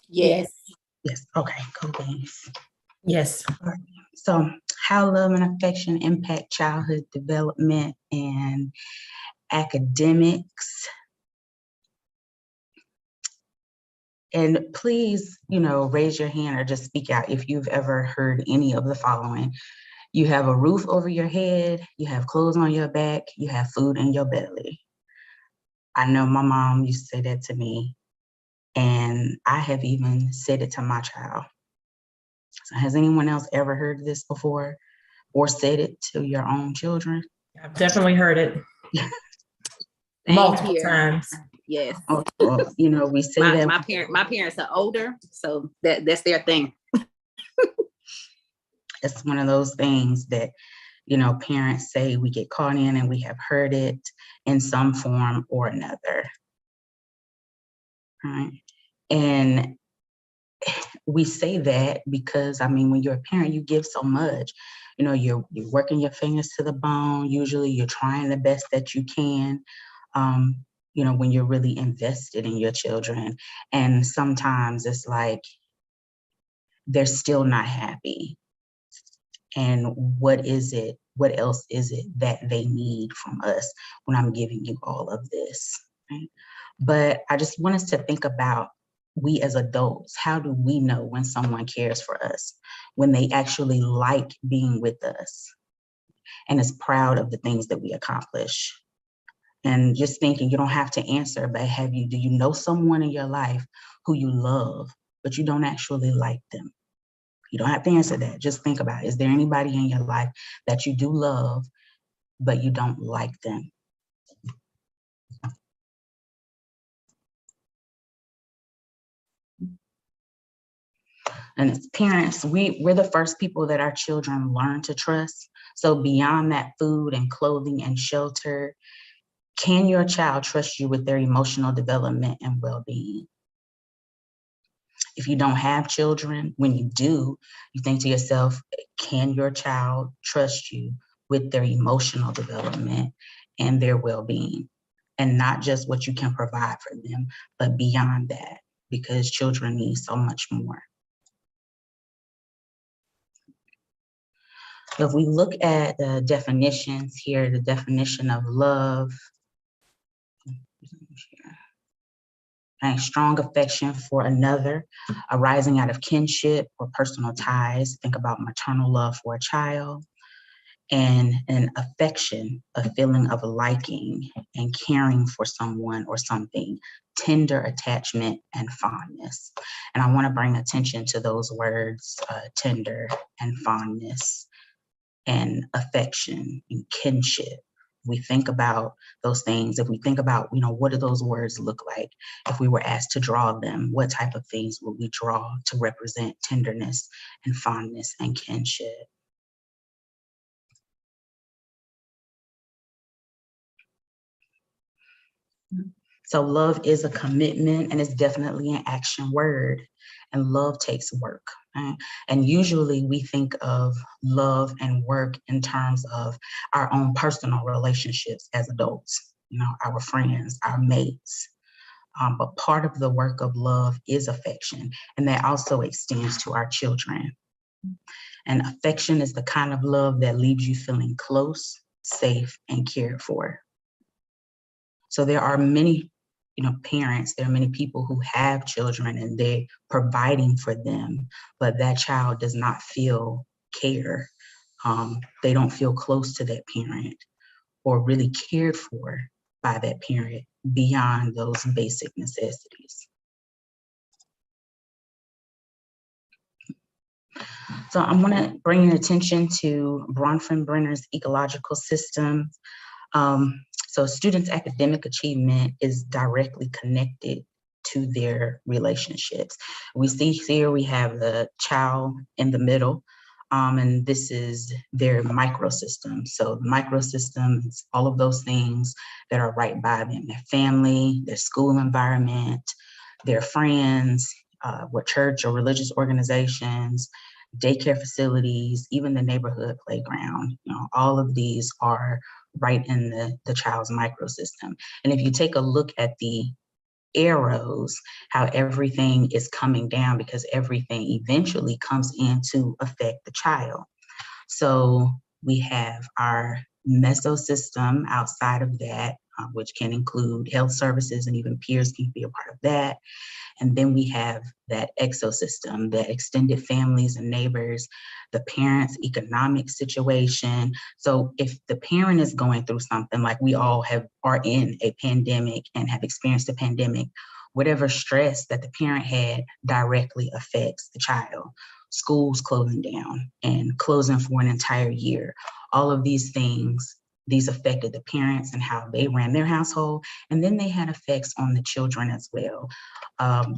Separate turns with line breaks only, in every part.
Yes.
Yes. Okay. Cool beans.
Yes.
All right. So, how love and affection impact childhood development and academics. And please, raise your hand or just speak out if you've ever heard any of the following. You have a roof over your head, you have clothes on your back, you have food in your belly. I know my mom used to say that to me, and I have even said it to my child. So has anyone else ever heard this before or said it to your own children?
I've definitely heard it. Multiple times.
Yes.
Well, we say that
my parents are older, so that's their thing.
It's one of those things that, parents say we get caught in, and we have heard it in some form or another. Right? And we say that because, when you're a parent, you give so much. You're working your fingers to the bone. Usually you're trying the best that you can, when you're really invested in your children. And sometimes it's like they're still not happy. And what else is it that they need from us when I'm giving you all of this? Right? But I just want us to think about, we as adults, how do we know when someone cares for us, when they actually like being with us and is proud of the things that we accomplish? And just thinking, you don't have to answer, but do you know someone in your life who you love, but you don't actually like them? You don't have to answer that. Just think about it. Is there anybody in your life that you do love, but you don't like them? And as parents, we're the first people that our children learn to trust. So beyond that food and clothing and shelter, can your child trust you with their emotional development and well-being? If you don't have children, when you do, you think to yourself, can your child trust you with their emotional development and their well-being? And not just what you can provide for them, but beyond that, because children need so much more. So if we look at the definitions here, the definition of love, and strong affection for another, arising out of kinship or personal ties. Think about maternal love for a child. And an affection, a feeling of liking and caring for someone or something, tender attachment and fondness. And I want to bring attention to those words, tender and fondness and affection and kinship. We think about those things. If we think about, what do those words look like? If we were asked to draw them, what type of things would we draw to represent tenderness and fondness and kinship? So love is a commitment, and it's definitely an action word, and love takes work. Right? And usually we think of love and work in terms of our own personal relationships as adults, our friends, our mates. But part of the work of love is affection, and that also extends to our children. And affection is the kind of love that leaves you feeling close, safe, and cared for. So there are many parents, there are many people who have children and they're providing for them, but that child does not feel care. They don't feel close to that parent or really cared for by that parent beyond those basic necessities. So I want to bring your attention to Bronfenbrenner's ecological system. So students' academic achievement is directly connected to their relationships. We see here we have the child in the middle, and this is their microsystem. So the microsystem is all of those things that are right by them, their family, their school environment, their friends, what church or religious organizations, daycare facilities, even the neighborhood playground. All of these are right in the child's microsystem. And if you take a look at the arrows, how everything is coming down because everything eventually comes in to affect the child. So we have our mesosystem outside of that, which can include health services and even peers can be a part of that. And then we have that exosystem, the extended families and neighbors, the parents' economic situation. So if the parent is going through something like we all are in a pandemic and have experienced a pandemic, whatever stress that the parent had directly affects the child. Schools closing down and closing for an entire year. All of these things, these affected the parents and how they ran their household. And then they had effects on the children as well.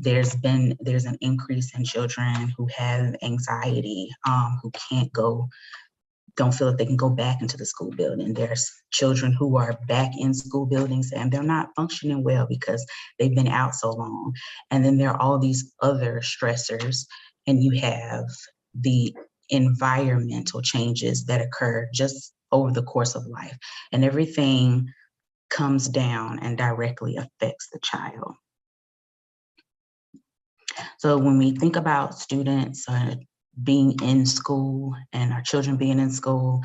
There's an increase in children who have anxiety, who don't feel that they can go back into the school building. There's children who are back in school buildings and they're not functioning well because they've been out so long. And then there are all these other stressors, and you have the environmental changes that occur just over the course of life. And everything comes down and directly affects the child. So when we think about students being in school and our children being in school,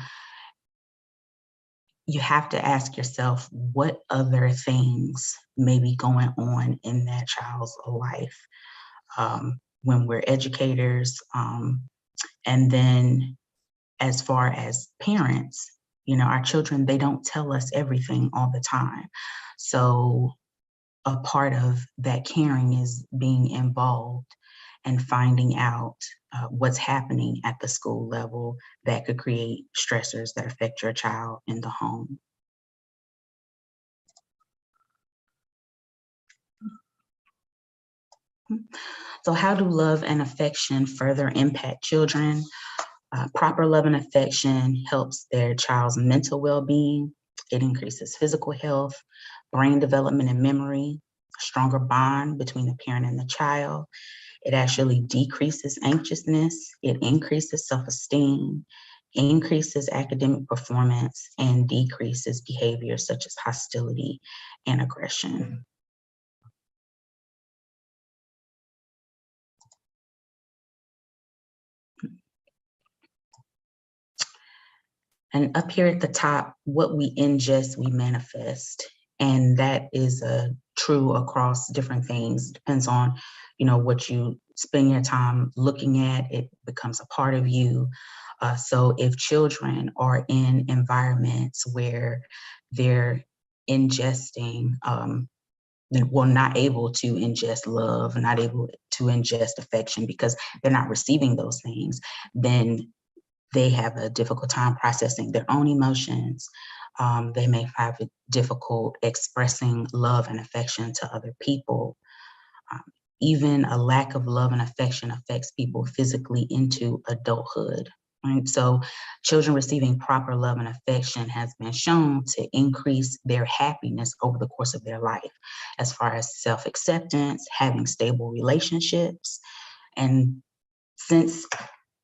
you have to ask yourself what other things may be going on in that child's life. When we're educators, and then as far as parents, our children, they don't tell us everything all the time. So a part of that caring is being involved and finding out what's happening at the school level that could create stressors that affect your child in the home. So how do love and affection further impact children? Proper love and affection helps their child's mental well-being. It increases physical health, brain development and memory, a stronger bond between the parent and the child. It actually decreases anxiousness. It increases self-esteem, increases academic performance, and decreases behaviors such as hostility and aggression. And up here at the top, what we ingest, we manifest. And that is true across different things. Depends on, what you spend your time looking at, it becomes a part of you. So if children are in environments where they're ingesting, not able to ingest love, not able to ingest affection because they're not receiving those things, then they have a difficult time processing their own emotions. They may have it difficult expressing love and affection to other people. Even a lack of love and affection affects people physically into adulthood. Right? So children receiving proper love and affection has been shown to increase their happiness over the course of their life, as far as self-acceptance, having stable relationships. And since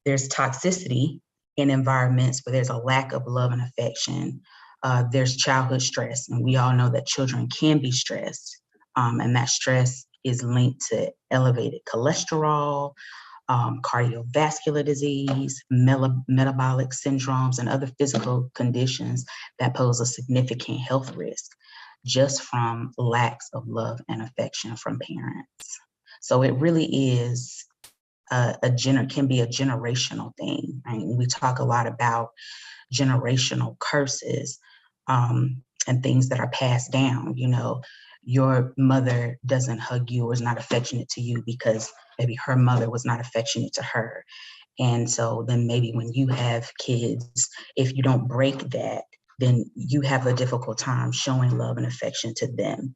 there's toxicity in environments where there's a lack of love and affection, there's childhood stress. And we all know that children can be stressed. And that stress is linked to elevated cholesterol, cardiovascular disease, metabolic syndromes, and other physical conditions that pose a significant health risk just from lacks of love and affection from parents. So it really is can be a generational thing. Right? We talk a lot about generational curses and things that are passed down. Your mother doesn't hug you or is not affectionate to you because maybe her mother was not affectionate to her. And so then maybe when you have kids, if you don't break that, then you have a difficult time showing love and affection to them.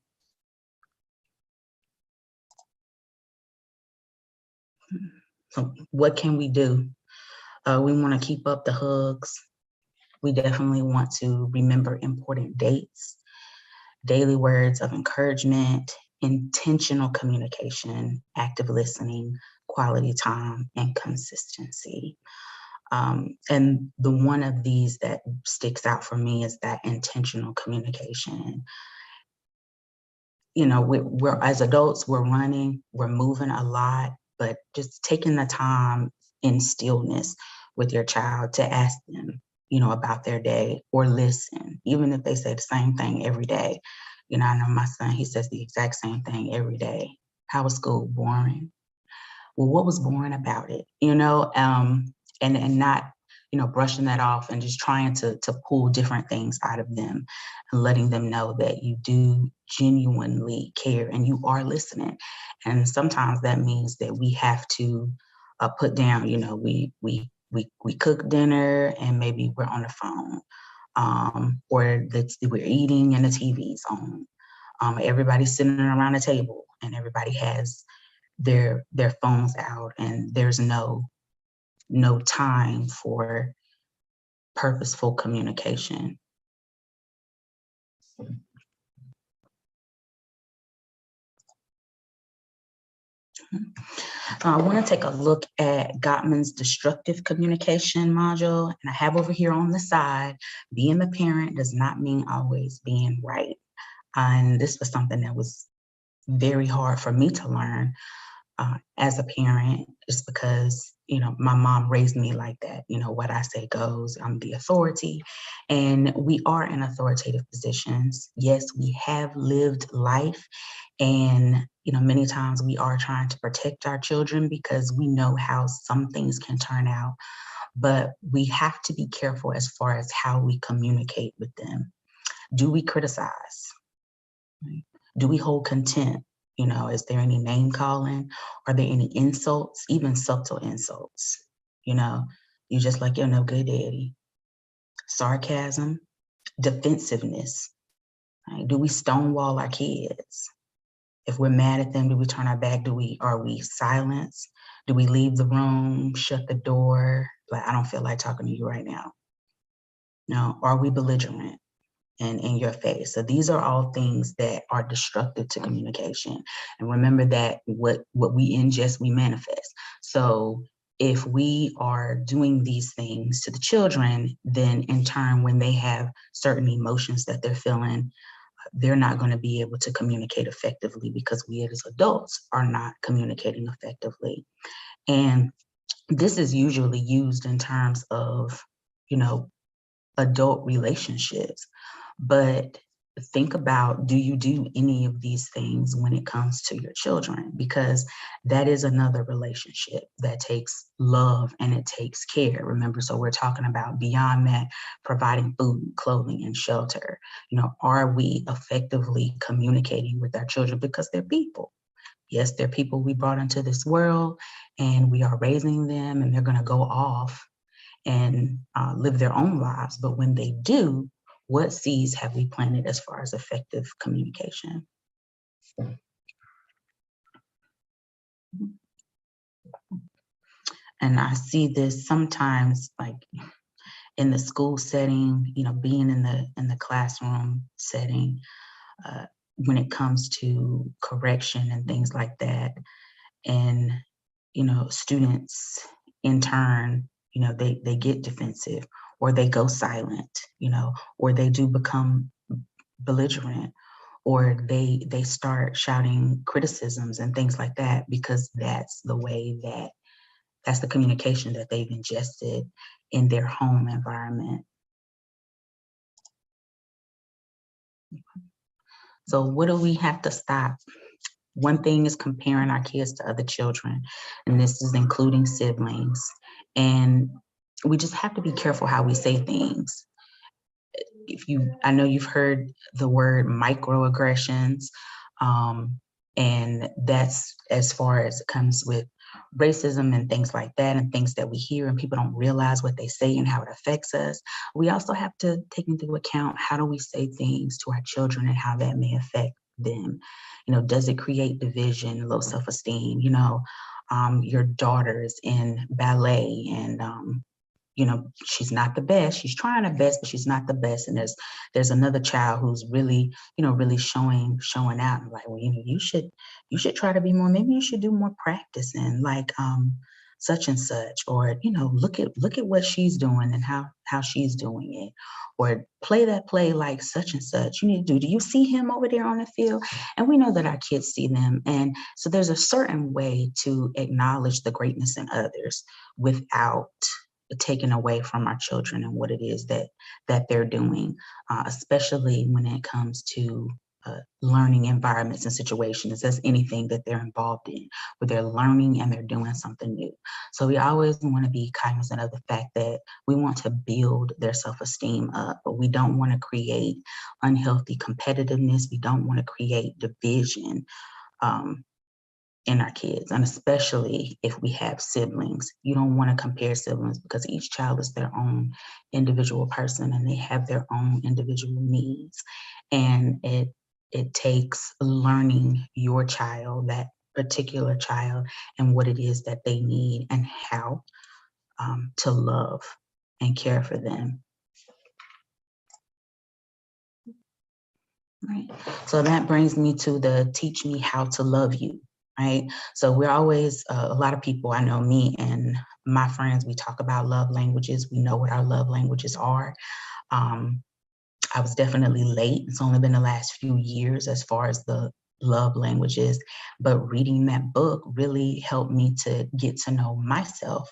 So what can we do? We want to keep up the hugs. We definitely want to remember important dates, daily words of encouragement, intentional communication, active listening, quality time, and consistency. And the one of these that sticks out for me is that intentional communication. you know, we're as adults, we're running, we're moving a lot, but just taking the time in stillness with your child to ask them, you know, about their day, or listen, even if they say the same thing every day. You know, I know my son, he says the exact same thing every day. How was school? Boring. Well, what was boring about it? You know, and not, you know, brushing that off and just trying to pull different things out of them and letting them know that you do genuinely care and you are listening. And sometimes that means that we have to put down, you know, we cook dinner and maybe we're on the phone, or we're eating and the TV's on. Everybody's sitting around the table and everybody has their phones out, and there's no time for purposeful communication. I want to take a look at Gottman's destructive communication module, and I have over here on the side, being the parent does not mean always being right. And this was something that was very hard for me to learn as a parent, just because, you know, my mom raised me like that. You know, what I say goes. I'm the authority, and we are in authoritative positions. Yes, we have lived life, and, you know, many times we are trying to protect our children because we know how some things can turn out, but we have to be careful as far as how we communicate with them. Do we criticize? Do we hold contempt? You know, is there any name calling? Are there any insults, even subtle insults? You know, you just like, you're no good daddy. Sarcasm, defensiveness. Right? Do we stonewall our kids? If we're mad at them, do we turn our back? Are we silence? Do we leave the room, shut the door? Like, I don't feel like talking to you right now. No, are we belligerent and in your face? So these are all things that are destructive to communication. And remember that what we ingest, we manifest. So if we are doing these things to the children, then in turn, when they have certain emotions that they're feeling, they're not going to be able to communicate effectively because we as adults are not communicating effectively. And this is usually used in terms of, you know, adult relationships. But think about, do you do any of these things when it comes to your children? Because that is another relationship that takes love and it takes care. Remember, so we're talking about beyond that, providing food, clothing, and shelter. You know, are we effectively communicating with our children? Because they're people. Yes, they're people we brought into this world, and we are raising them, and they're going to go off and live their own lives. But when they do, what seeds have we planted as far as effective communication? And I see this sometimes, like in the school setting, you know, being in the classroom setting, when it comes to correction and things like that. And, you know, students in turn, you know, they get defensive, or they go silent, you know, or they do become belligerent, or they start shouting criticisms and things like that, because that's the way that's the communication that they've ingested in their home environment. So what do we have to stop? One thing is comparing our kids to other children, and this is including siblings. And we just have to be careful how we say things. I know you've heard the word microaggressions, and that's as far as it comes with racism and things like that, and things that we hear and people don't realize what they say and how it affects us. We also have to take into account, how do we say things to our children and how that may affect them. You know, does it create division, low self-esteem? You know, your daughter is in ballet, and you know, she's not the best. She's trying her best, but she's not the best. And there's another child who's really, you know, really showing out, and like, well, you know, you should try to be more. Maybe you should do more practicing. Like, such and such, or, look at what she's doing and how she's doing it, or play that play like such and such. You need to do you see him over there on the field? And we know that our kids see them. And so there's a certain way to acknowledge the greatness in others without taken away from our children and what it is that they're doing, especially when it comes to learning environments and situations. As anything that they're involved in, where they're learning and they're doing something new. So we always want to be cognizant of the fact that we want to build their self-esteem up, but we don't want to create unhealthy competitiveness. We don't want to create division in our kids, and especially if we have siblings. You don't want to compare siblings, because each child is their own individual person and they have their own individual needs. And it takes learning your child, that particular child, and what it is that they need and how to love and care for them. Right. So that brings me to the teach me how to love you. Right. So we're always, a lot of people, I know me and my friends, we talk about love languages. We know what our love languages are. I was definitely late. It's only been the last few years as far as the love languages, but reading that book really helped me to get to know myself,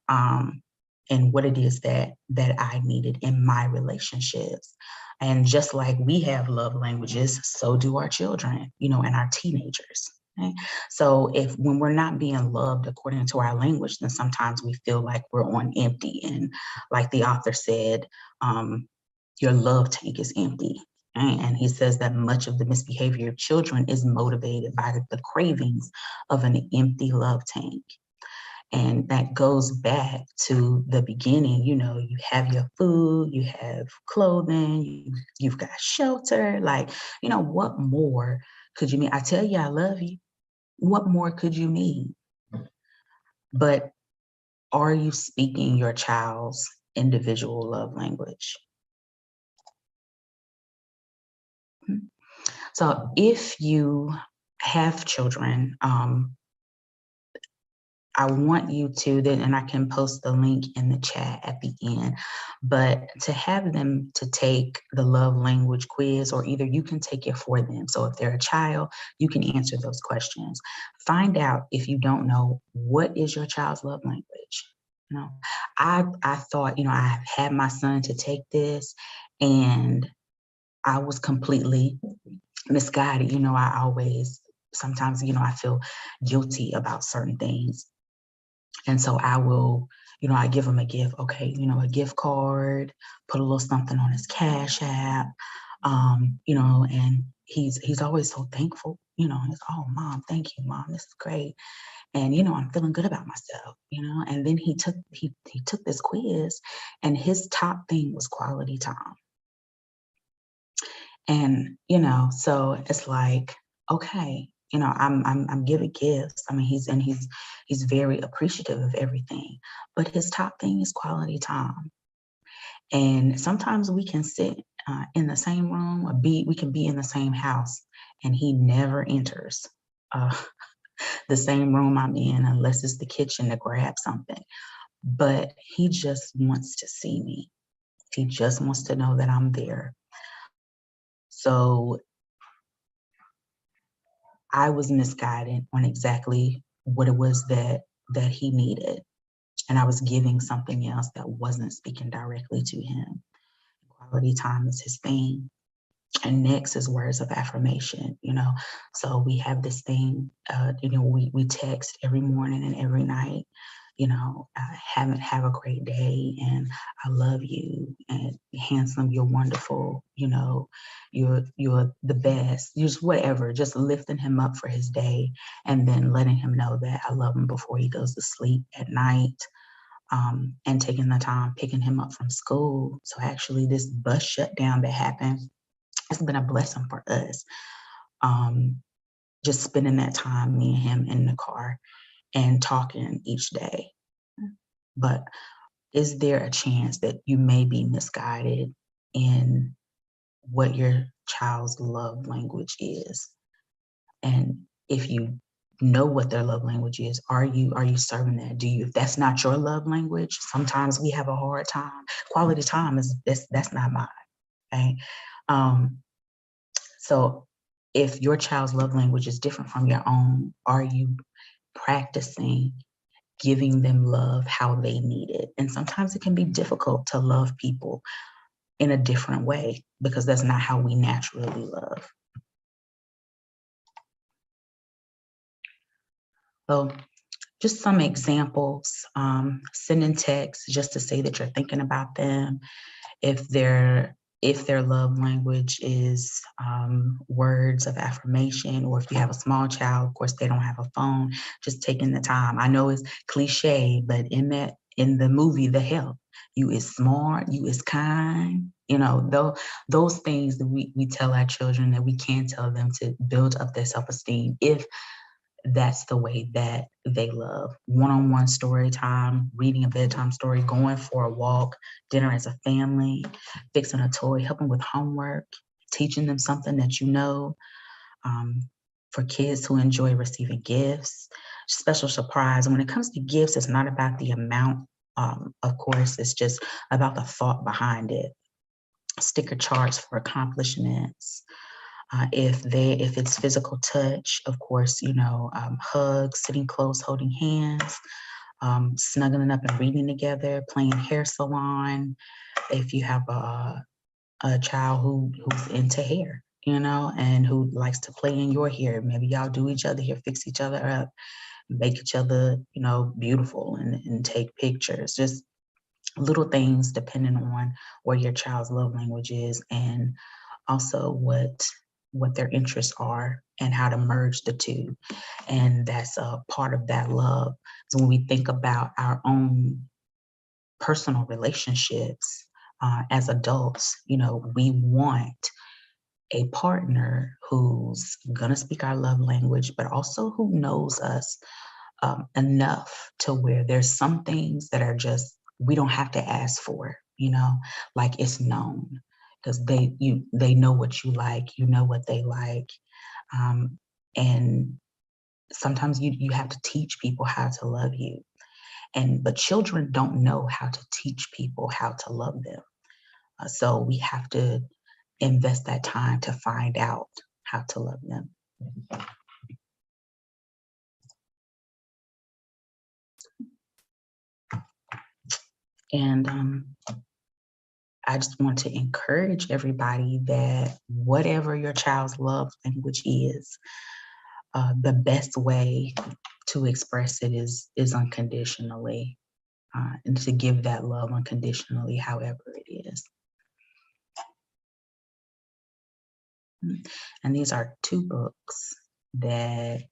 and what it is that I needed in my relationships. And just like we have love languages, so do our children, and our teenagers. Okay? So when we're not being loved according to our language, then sometimes we feel like we're on empty. And like the author said, your love tank is empty. Right? And he says that much of the misbehavior of children is motivated by the cravings of an empty love tank. And that goes back to the beginning. You have your food, you have clothing, you've got shelter. Like, what more could you need? I tell you I love you. What more could you need? But are you speaking your child's individual love language? So if you have children, I want you to, and I can post the link in the chat at the end, but to have them to take the love language quiz, or either you can take it for them. So if they're a child, you can answer those questions. Find out, if you don't know, what is your child's love language? I thought, I had my son to take this, and I was completely misguided. I always, sometimes, I feel guilty about certain things. And so I will, I give him a gift. Okay, a gift card, put a little something on his Cash App, and he's always so thankful. He's, oh, Mom, thank you, Mom, this is great. And I'm feeling good about myself. And then he took this quiz, and his top thing was quality time. And so it's like, okay, I'm giving gifts. I mean, he's very appreciative of everything, but his top thing is quality time. And sometimes we can sit in the same room, or we can be in the same house, and he never enters the same room I'm in, unless it's the kitchen to grab something. But he just wants to see me. He just wants to know that I'm there. So I was misguided on exactly what it was that he needed. And I was giving something else that wasn't speaking directly to him. Quality time is his thing. And next is words of affirmation. So we have this thing, we text every morning and every night, have a great day, and I love you, and handsome, you're wonderful, you're the best, just whatever, just lifting him up for his day, and then letting him know that I love him before he goes to sleep at night. And taking the time picking him up from school. So actually this bus shutdown that happened, it's been a blessing for us. Just spending that time, me and him in the car, and talking each day. But is there a chance that you may be misguided in what your child's love language is? And if you know what their love language is. Are you serving that? If that's not your love language, sometimes we have a hard time. Quality time that's not mine. Okay. So if your child's love language is different from your own, are you practicing giving them love how they need it? And sometimes it can be difficult to love people in a different way because that's not how we naturally love. So just some examples, sending texts just to say that you're thinking about them. If their love language is words of affirmation, or if you have a small child, of course, they don't have a phone, just taking the time. I know it's cliche, but in the movie, The Help, you is smart, you is kind, those things that we tell our children that we can tell them to build up their self-esteem if that's the way that they love. One-on-one story time, reading a bedtime story, going for a walk, dinner as a family, fixing a toy, helping with homework, teaching them something that you know. For kids who enjoy receiving gifts, special surprise. And when it comes to gifts, it's not about the amount, of course, it's just about the thought behind it. Sticker charts for accomplishments. If it's physical touch, of course, hugs, sitting close, holding hands, snuggling up and reading together, playing hair salon. If you have a child who's into hair, and who likes to play in your hair, maybe y'all do each other hair, fix each other up, make each other, beautiful and take pictures. Just little things depending on where your child's love language is, and also what their interests are and how to merge the two. And that's a part of that love. So when we think about our own personal relationships as adults, we want a partner who's gonna speak our love language, but also who knows us enough to where there's some things that are just, we don't have to ask for, like it's known because they know what you like, you know what they like. And sometimes you have to teach people how to love you. But children don't know how to teach people how to love them. So we have to invest that time to find out how to love them. And I just want to encourage everybody that whatever your child's love language is, the best way to express it is unconditionally, and to give that love unconditionally, however it is. And these are 2 books that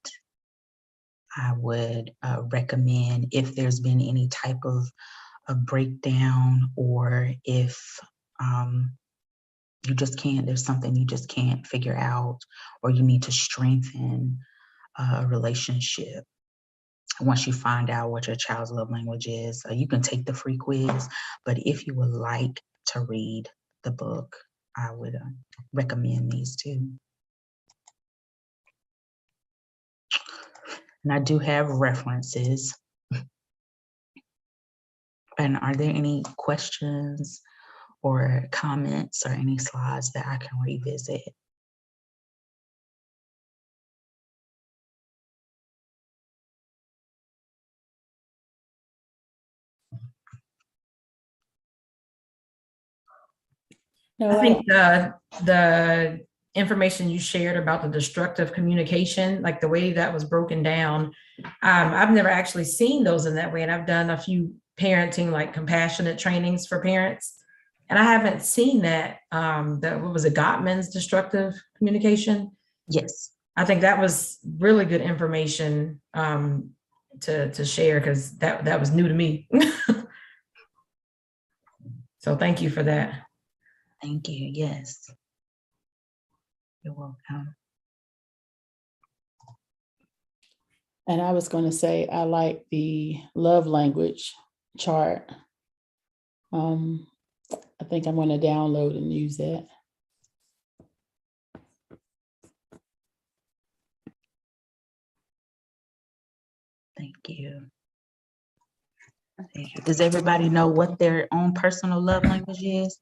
I would recommend if there's been any type of a breakdown, or if there's something you just can't figure out, or you need to strengthen a relationship. Once you find out what your child's love language is, you can take the free quiz, but if you would like to read the book, I would recommend these 2. And I do have references. And are there any questions or comments or any slides that I can revisit?
I think the information you shared about the destructive communication, like the way that was broken down, I've never actually seen those in that way. And I've done a few parenting, like compassionate trainings for parents. And I haven't seen that, what was it, Gottman's destructive communication?
Yes.
I think that was really good information to share, because that was new to me. So thank you for that.
Thank you. Yes. You're welcome.
And I was going to say, I like the love language chart. I think I'm going to download and use that.
you. Thank you. Does everybody know what their own personal love language is?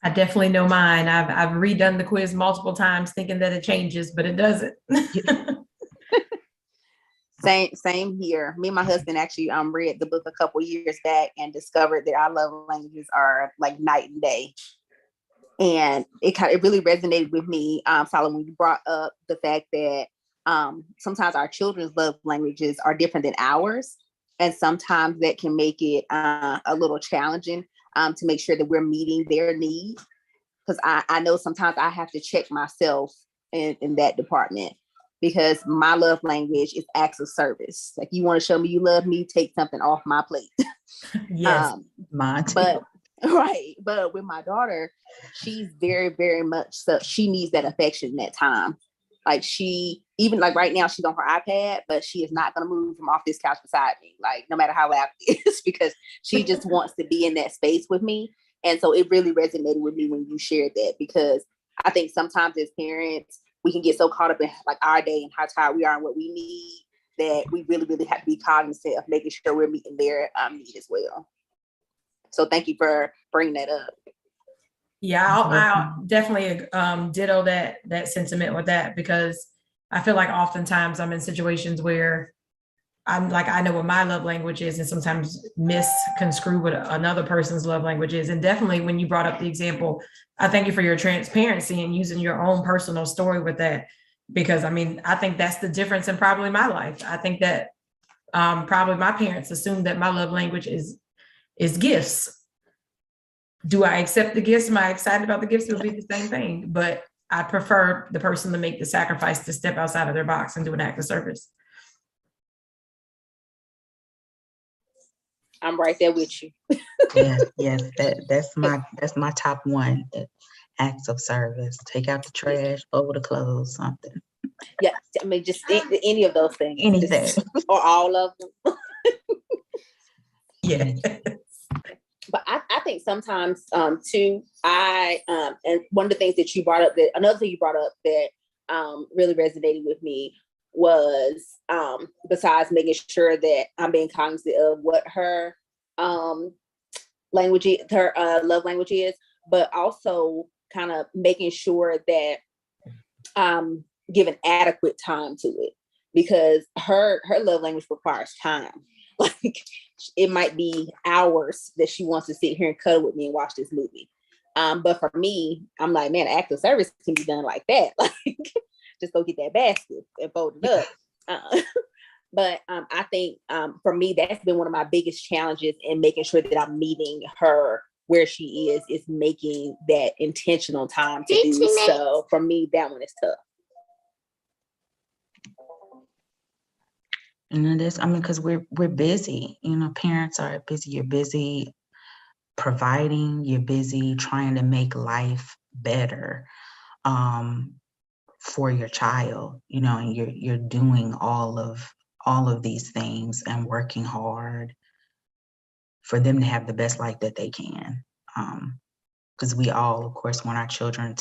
I definitely know mine. I've redone the quiz multiple times thinking that it changes, but it doesn't.
Same here. Me and my husband actually read the book a couple years back and discovered that our love languages are like night and day. And it really resonated with me, Solomon, when you brought up the fact that sometimes our children's love languages are different than ours. And sometimes that can make it a little challenging to make sure that we're meeting their needs. Because I know sometimes I have to check myself in that department, because my love language is acts of service. Like, you want to show me you love me, take something off my plate.
Yes,
Mine too.
But right. But with my daughter, she's very, very much so she needs that affection, that time. Like, she, even like right now, she's on her iPad, but she is not going to move from off this couch beside me, like, no matter how loud it is, because she just wants to be in that space with me. And so it really resonated with me when you shared that, because I think sometimes as parents, we can get so caught up in like our day and how tired we are and what we need, that we really, really have to be cognizant of making sure we're meeting their need as well. So thank you for bringing that up.
Yeah, I'll definitely ditto that sentiment with that, because I feel like oftentimes I'm in situations where I'm like, I know what my love language is, and sometimes misconstrue what another person's love language is. And definitely when you brought up the example, I thank you for your transparency and using your own personal story with that, because I mean, I think that's the difference in probably my life. I think that probably my parents assumed that my love language is gifts. Do I accept the gifts? Am I excited about the gifts? It would be the same thing, but I prefer the person to make the sacrifice to step outside of their box and do an act of service.
I'm right there with you.
Yes, that's my top one. Acts of service. Take out the trash, fold the clothes, something.
Yeah, I mean, just any of those things.
Anything.
Or all of them.
Yeah.
But I think sometimes too, and one of the things that you brought up, another thing you brought up that really resonated with me was, besides making sure that I'm being cognizant of what her language, her love language is, but also kind of making sure that I'm giving adequate time to it, because her love language requires time. Like, it might be hours that she wants to sit here and cuddle with me and watch this movie. But for me, I'm like, man, active service can be done like that. Like, just go get that basket and fold it up. But I think for me, that's been one of my biggest challenges in making sure that I'm meeting her where she is making that intentional time to do so. For me, that one is tough.
Because we're busy, parents are busy. You're busy providing, you're busy trying to make life better for your child, and you're doing all of these things and working hard for them to have the best life that they can. Because we all, of course, want our children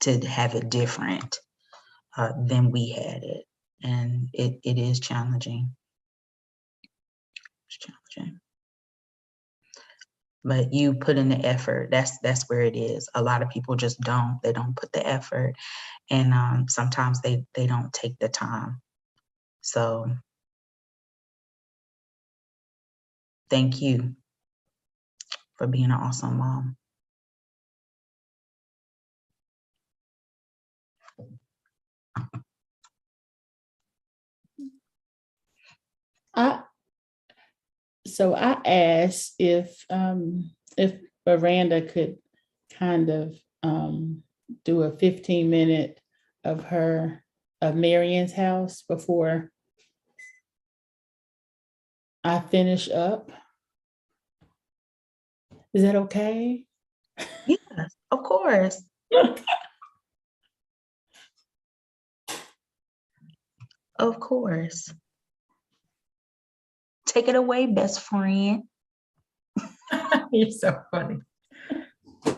to have it different than we had it. And it is challenging. It's challenging. But you put in the effort. That's where it is. A lot of people just don't. They don't put the effort. And sometimes they don't take the time. So thank you for being an awesome mom.
I asked if Miranda could kind of do a 15-minute of Marion's house before I finish up. Is that okay?
Yes, of course. Of course. Take it away, best friend.
You're so funny.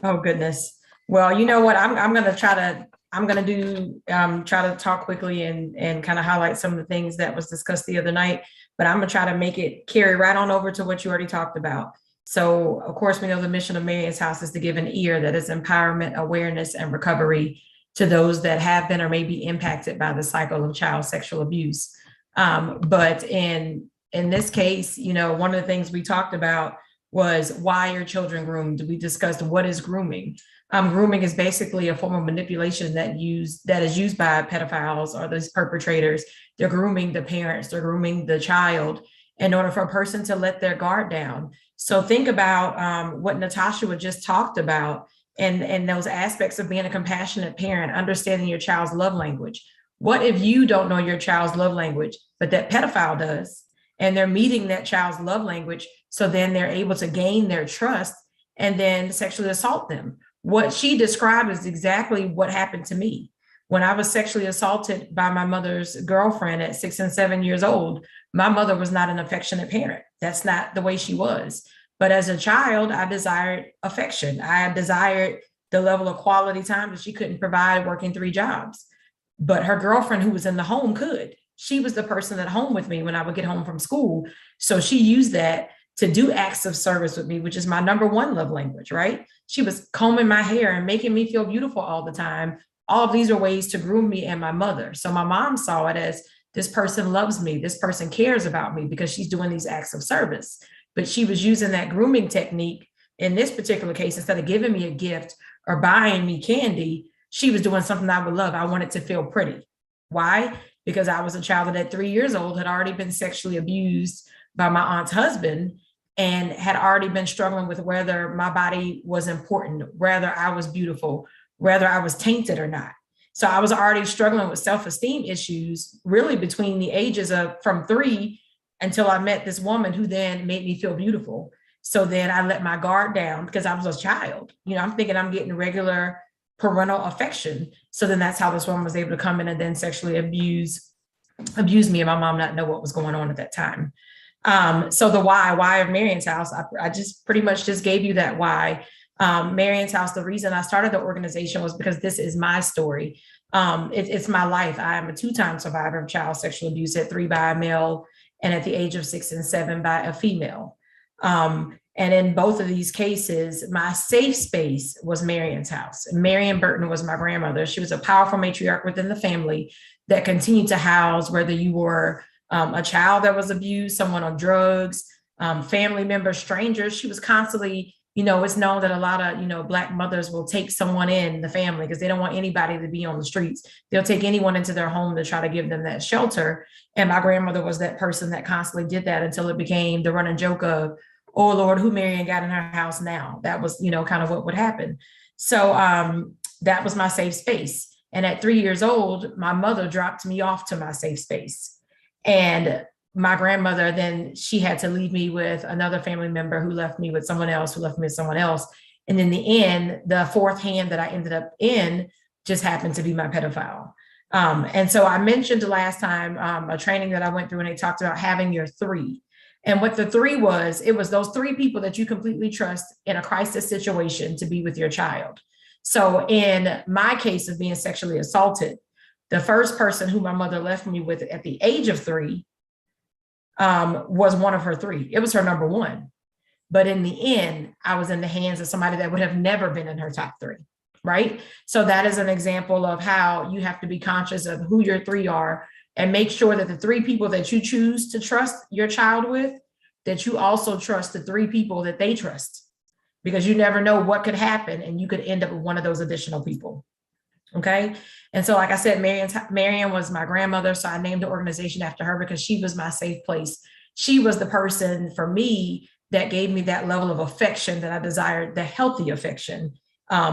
Oh goodness. Well, you know what? I'm going to try to I'm going to try to talk quickly and kind of highlight some of the things that was discussed the other night, but I'm going to try to make it carry right on over to what you already talked about. So of course, we know the mission of Marion's House is to give an ear that is empowerment, awareness, and recovery to those that have been or may be impacted by the cycle of child sexual abuse. But in this case, one of the things we talked about was why are children groomed? We discussed what is grooming. Grooming is basically a form of manipulation that is used by pedophiles or those perpetrators. They're grooming the parents, they're grooming the child in order for a person to let their guard down. So think about what Natasha just talked about and those aspects of being a compassionate parent, understanding your child's love language. What if you don't know your child's love language, but that pedophile does, and they're meeting that child's love language, so then they're able to gain their trust and then sexually assault them? What she described is exactly what happened to me. When I was sexually assaulted by my mother's girlfriend at 6 and 7 years old, my mother was not an affectionate parent. That's not the way she was. But as a child, I desired affection. I desired the level of quality time that she couldn't provide working 3 jobs. But her girlfriend who was in the home could. She was the person at home with me when I would get home from school. So she used that to do acts of service with me, which is my number 1 love language, right? She was combing my hair and making me feel beautiful all the time. All of these are ways to groom me and my mother. So my mom saw it as, this person loves me. This person cares about me because she's doing these acts of service. But she was using that grooming technique in this particular case. Instead of giving me a gift or buying me candy, she was doing something I would love. I wanted to feel pretty. Why? Because I was a child that at 3 years old had already been sexually abused by my aunt's husband and had already been struggling with whether my body was important, whether I was beautiful, whether I was tainted or not. So I was already struggling with self-esteem issues really between the ages of from 3 until I met this woman who then made me feel beautiful. So then I let my guard down because I was a child. I'm thinking I'm getting regular parental affection. So then that's how this woman was able to come in and then sexually abuse me and my mom not know what was going on at that time. So the why of Marion's House, I just pretty much just gave you that why. Marion's House, the reason I started the organization was because this is my story. It's my life. I am a 2-time survivor of child sexual abuse, at 3 by a male and at the age of 6 and 7 by a female. And in both of these cases, my safe space was Marion's House. Marion Burton was my grandmother. She was a powerful matriarch within the family that continued to house, whether you were a child that was abused, someone on drugs, family members, strangers. She was constantly, it's known that a lot of, Black mothers will take someone in the family because they don't want anybody to be on the streets. They'll take anyone into their home to try to give them that shelter. And my grandmother was that person that constantly did that until it became the running joke of, oh Lord, who Marion got in her house now? That was, kind of what would happen. So that was my safe space. And at 3 years old, my mother dropped me off to my safe space. And my grandmother, then she had to leave me with another family member who left me with someone else, And in the end, the 4th hand that I ended up in just happened to be my pedophile. And so I mentioned last time a training that I went through, and they talked about having your 3. And what the 3 was, it was those 3 people that you completely trust in a crisis situation to be with your child. So in my case of being sexually assaulted, the first person who my mother left me with at the age of 3 was one of her 3. It was her number 1. But in the end, I was in the hands of somebody that would have never been in her top 3, right? So that is an example of how you have to be conscious of who your 3 are and make sure that the 3 people that you choose to trust your child with, that you also trust the 3 people that they trust, because you never know what could happen and you could end up with one of those additional people. Okay. And so, like I said, Marion was my grandmother. So I named the organization after her because she was my safe place. She was the person for me that gave me that level of affection that I desired, the healthy affection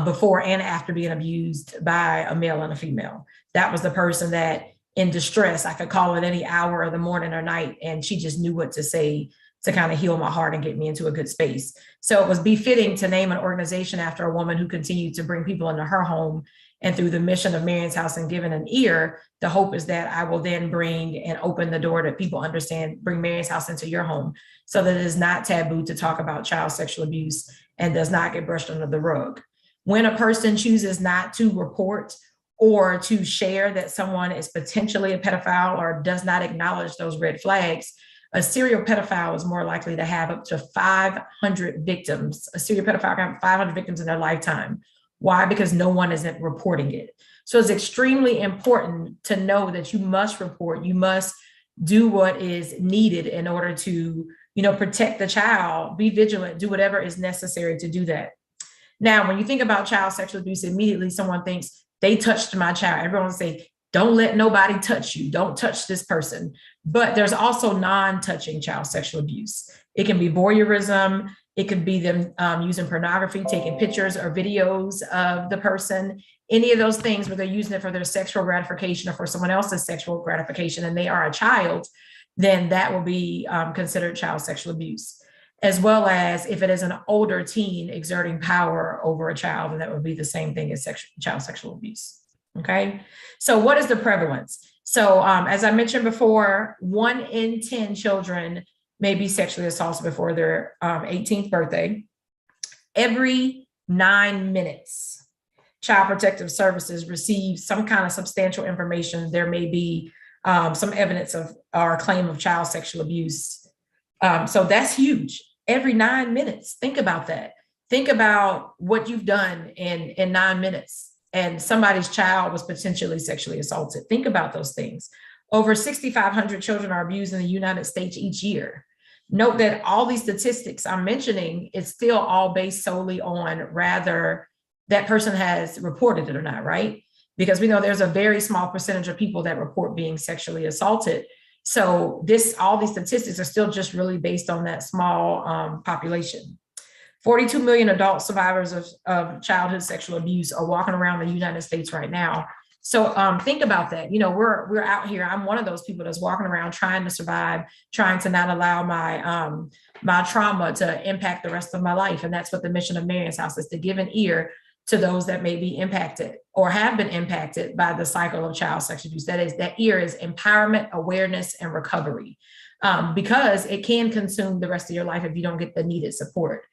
before and after being abused by a male and a female. That was the person that in distress, I could call at any hour of the morning or night, and she just knew what to say to kind of heal my heart and get me into a good space. So it was befitting to name an organization after a woman who continued to bring people into her home. And through the mission of Marion's House and giving an ear, the hope is that I will then bring and open the door that people understand, bring Marion's House into your home so that it is not taboo to talk about child sexual abuse and does not get brushed under the rug. When a person chooses not to report or to share that someone is potentially a pedophile or does not acknowledge those red flags, a serial pedophile is more likely to have up to 500 victims. A serial pedophile can have 500 victims in their lifetime. Why? Because no one isn't reporting it. So it's extremely important to know that you must report, you must do what is needed in order to, protect the child, be vigilant, do whatever is necessary to do that. Now, when you think about child sexual abuse, immediately someone thinks they touched my child. Everyone will say, don't let nobody touch you. Don't touch this person. But there's also non-touching child sexual abuse. It can be voyeurism. It could be them using pornography, taking pictures or videos of the person, any of those things where they're using it for their sexual gratification or for someone else's sexual gratification, and they are a child, then that will be considered child sexual abuse. As well as if it is an older teen exerting power over a child, and that would be the same thing as child sexual abuse. Okay, so what is the prevalence? So as I mentioned before, 1 in 10 children may be sexually assaulted before their 18th birthday. Every 9 minutes, Child Protective Services receives some kind of substantial information. There may be some evidence of or claim of child sexual abuse. So that's huge. Every 9 minutes, think about that. Think about what you've done in 9 minutes and somebody's child was potentially sexually assaulted. Think about those things. Over 6,500 children are abused in the United States each year. Note that all these statistics I'm mentioning is still all based solely on rather that person has reported it or not, right? Because we know there's a very small percentage of people that report being sexually assaulted. So all these statistics are still just really based on that small population. 42 million adult survivors of childhood sexual abuse are walking around the United States right now. So think about that. We're out here. I'm one of those people that's walking around trying to survive, trying to not allow my trauma to impact the rest of my life. And that's what the mission of Marion's House is, to give an ear to those that may be impacted or have been impacted by the cycle of child sexual abuse. That ear is empowerment, awareness, and recovery, because it can consume the rest of your life if you don't get the needed support.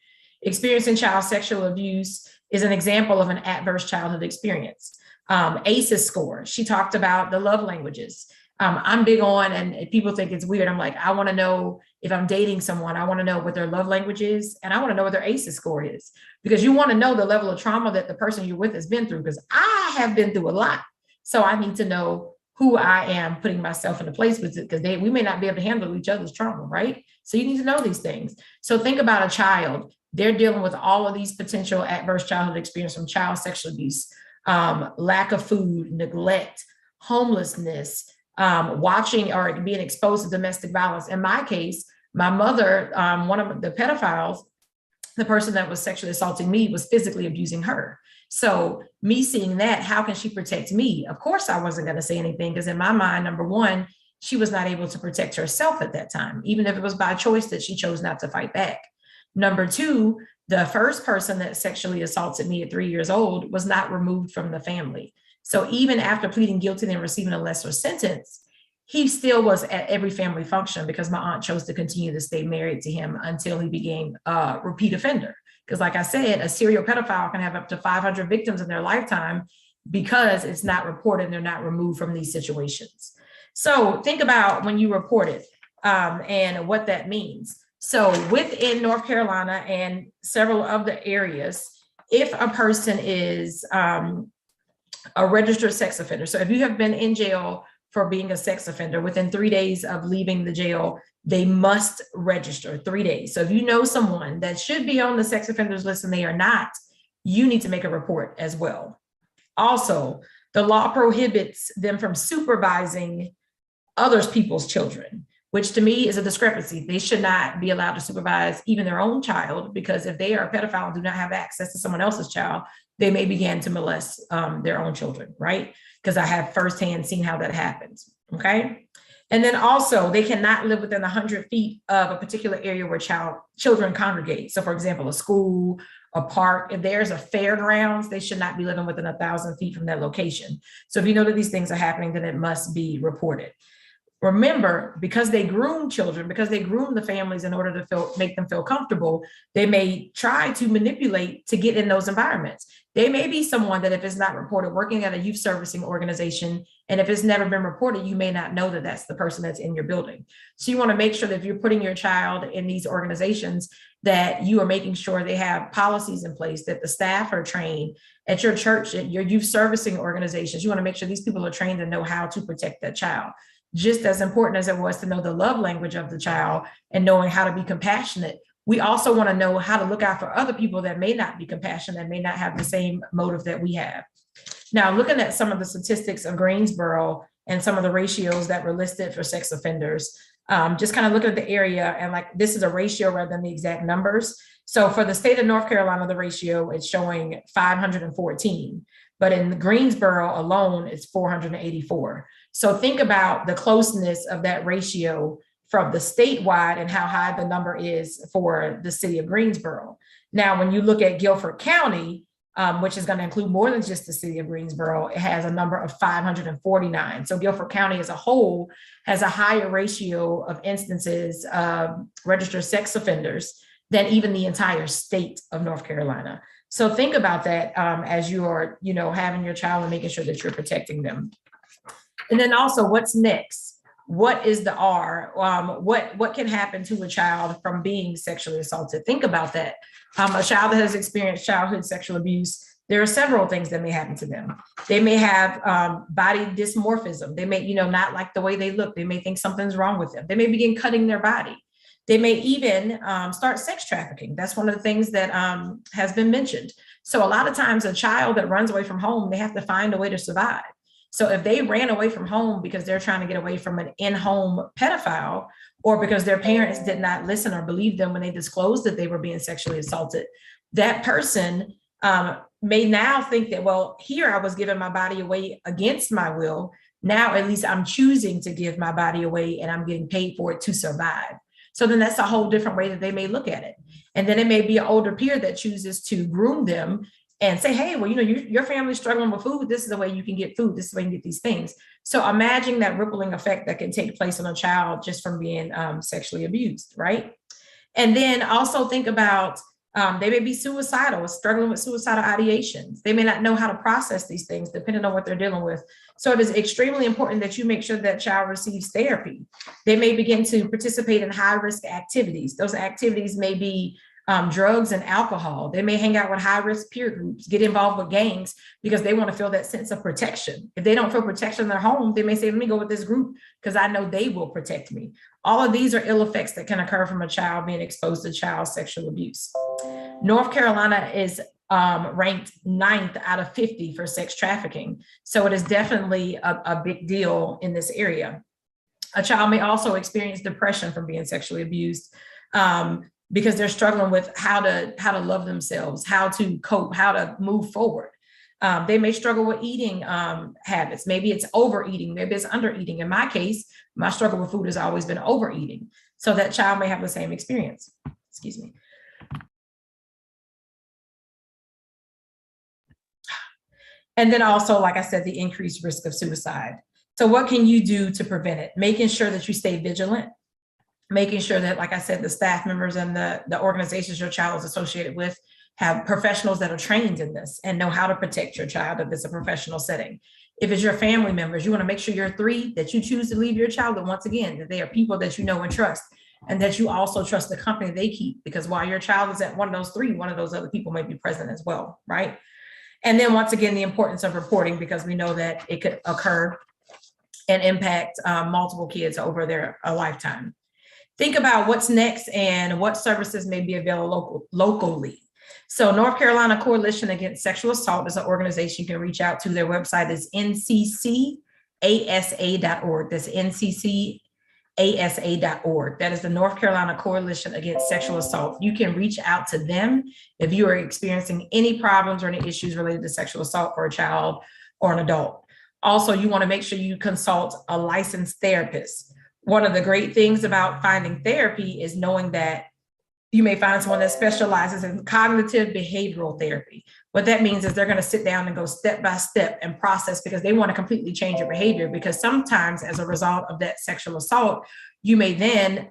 Experiencing child sexual abuse is an example of an adverse childhood experience. ACEs score, she talked about the love languages. I'm big on, and people think it's weird, I'm like, I want to know if I'm dating someone, I want to know what their love language is, and I want to know what their ACEs score is, because you want to know the level of trauma that the person you're with has been through, because I have been through a lot. So I need to know who I am putting myself in a place with it, because we may not be able to handle each other's trauma, right? So you need to know these things. So think about a child. They're dealing with all of these potential adverse childhood experience from child sexual abuse, lack of food, neglect, homelessness, watching or being exposed to domestic violence. In my case, my mother, one of the pedophiles, the person that was sexually assaulting me, was physically abusing her. So me seeing that, how can she protect me? Of course, I wasn't going to say anything, because in my mind, number one, she was not able to protect herself at that time, even if it was by choice that she chose not to fight back. Number two, the first person that sexually assaulted me at 3 years old was not removed from the family. So even after pleading guilty and receiving a lesser sentence, he still was at every family function, because my aunt chose to continue to stay married to him until he became a repeat offender. Because like I said, a serial pedophile can have up to 500 victims in their lifetime because it's not reported and they're not removed from these situations. So think about when you report it and what that means. So within North Carolina and several of the areas, if a person is a registered sex offender, so if you have been in jail for being a sex offender, within 3 days of leaving the jail, they must register 3 days. So if you know someone that should be on the sex offenders list and they are not, you need to make a report as well. Also, the law prohibits them from supervising other people's children, which to me is a discrepancy. They should not be allowed to supervise even their own child, because if they are a pedophile and do not have access to someone else's child, they may begin to molest their own children, right? Because I have firsthand seen how that happens, okay? And then also, they cannot live within 100 feet of a particular area where children congregate. So for example, a school, a park, if there's a fairgrounds, they should not be living within 1,000 feet from that location. So if you know that these things are happening, then it must be reported. Remember, because they groom children, because they groom the families in order to make them feel comfortable, they may try to manipulate to get in those environments. They may be someone that if it's not reported working at a youth servicing organization, and if it's never been reported, you may not know that that's the person that's in your building. So you want to make sure that if you're putting your child in these organizations, that you are making sure they have policies in place, that the staff are trained at your church, at your youth servicing organizations. You want to make sure these people are trained to know how to protect that child. Just as important as it was to know the love language of the child and knowing how to be compassionate, we also want to know how to look out for other people that may not be compassionate, that may not have the same motive that we have. Now, looking at some of the statistics of Greensboro and some of the ratios that were listed for sex offenders, just kind of looking at the area, and like this is a ratio rather than the exact numbers. So for the state of North Carolina, the ratio is showing 514, but in Greensboro alone, it's 484. So think about the closeness of that ratio from the statewide and how high the number is for the city of Greensboro. Now, when you look at Guilford County, which is going to include more than just the city of Greensboro, it has a number of 549. So Guilford County as a whole has a higher ratio of instances of registered sex offenders than even the entire state of North Carolina. So think about that as you are, having your child and making sure that you're protecting them. And then also, what's next? What is the R? What can happen to a child from being sexually assaulted? Think about that. A child that has experienced childhood sexual abuse, there are several things that may happen to them. They may have body dysmorphism. They may, not like the way they look. They may think something's wrong with them. They may begin cutting their body. They may even start sex trafficking. That's one of the things that has been mentioned. So a lot of times a child that runs away from home, they have to find a way to survive. So if they ran away from home because they're trying to get away from an in-home pedophile, or because their parents did not listen or believe them when they disclosed that they were being sexually assaulted, that person may now think that, well, here I was giving my body away against my will. Now at least I'm choosing to give my body away and I'm getting paid for it to survive. So then that's a whole different way that they may look at it. And then it may be an older peer that chooses to groom them and say, hey, well, your family's struggling with food. This is the way you can get food. This is the way you can get these things. So imagine that rippling effect that can take place on a child just from being sexually abused, right? And then also think about, they may be suicidal, struggling with suicidal ideations. They may not know how to process these things depending on what they're dealing with. So it is extremely important that you make sure that child receives therapy. They may begin to participate in high-risk activities. Those activities may be drugs and alcohol. They may hang out with high-risk peer groups, get involved with gangs because they want to feel that sense of protection. If they don't feel protection in their home, they may say, let me go with this group because I know they will protect me. All of these are ill effects that can occur from a child being exposed to child sexual abuse. North Carolina is ranked 9th out of 50 for sex trafficking. So it is definitely a big deal in this area. A child may also experience depression from being sexually abused because they're struggling with how to love themselves, how to cope, how to move forward. They may struggle with eating habits. Maybe it's overeating, maybe it's undereating. In my case, my struggle with food has always been overeating. So that child may have the same experience. Excuse me. And then also, like I said, the increased risk of suicide. So what can you do to prevent it? Making sure that you stay vigilant, making sure that, like I said, the staff members and the organizations your child is associated with have professionals that are trained in this and know how to protect your child if it's a professional setting. If it's your family members, you want to make sure you're 3 that you choose to leave your child, and once again, that they are people that you know and trust, and that you also trust the company they keep, because while your child is at one of those 3, one of those other people may be present as well, right? And then once again, the importance of reporting, because we know that it could occur and impact multiple kids over a lifetime. Think about what's next and what services may be available locally. So North Carolina Coalition Against Sexual Assault is an organization you can reach out to. Their website is nccasa.org. That's nccasa.org. That is the North Carolina Coalition Against Sexual Assault. You can reach out to them if you are experiencing any problems or any issues related to sexual assault for a child or an adult. Also, you want to make sure you consult a licensed therapist. One of the great things about finding therapy is knowing that You may find someone that specializes in cognitive behavioral therapy. What that means is they're going to sit down and go step by step and process, because they want to completely change your behavior. Because sometimes as a result of that sexual assault, you may then,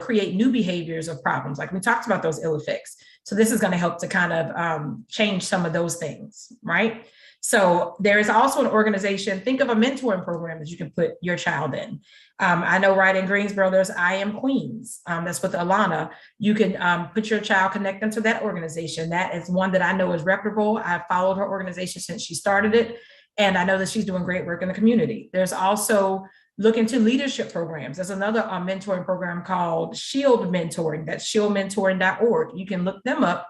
create new behaviors or problems. Like we talked about those ill effects. So this is going to help to kind of change some of those things, right? So there is also an organization, think of a mentoring program that you can put your child in. I know right in Greensboro, there's I Am Queens. That's with Alana. You can put your child, connect them to that organization. That is one that I know is reputable. I've followed her organization since she started it, and I know that she's doing great work in the community. There's also look into leadership programs. There's another mentoring program called Shield Mentoring. That's shieldmentoring.org. You can look them up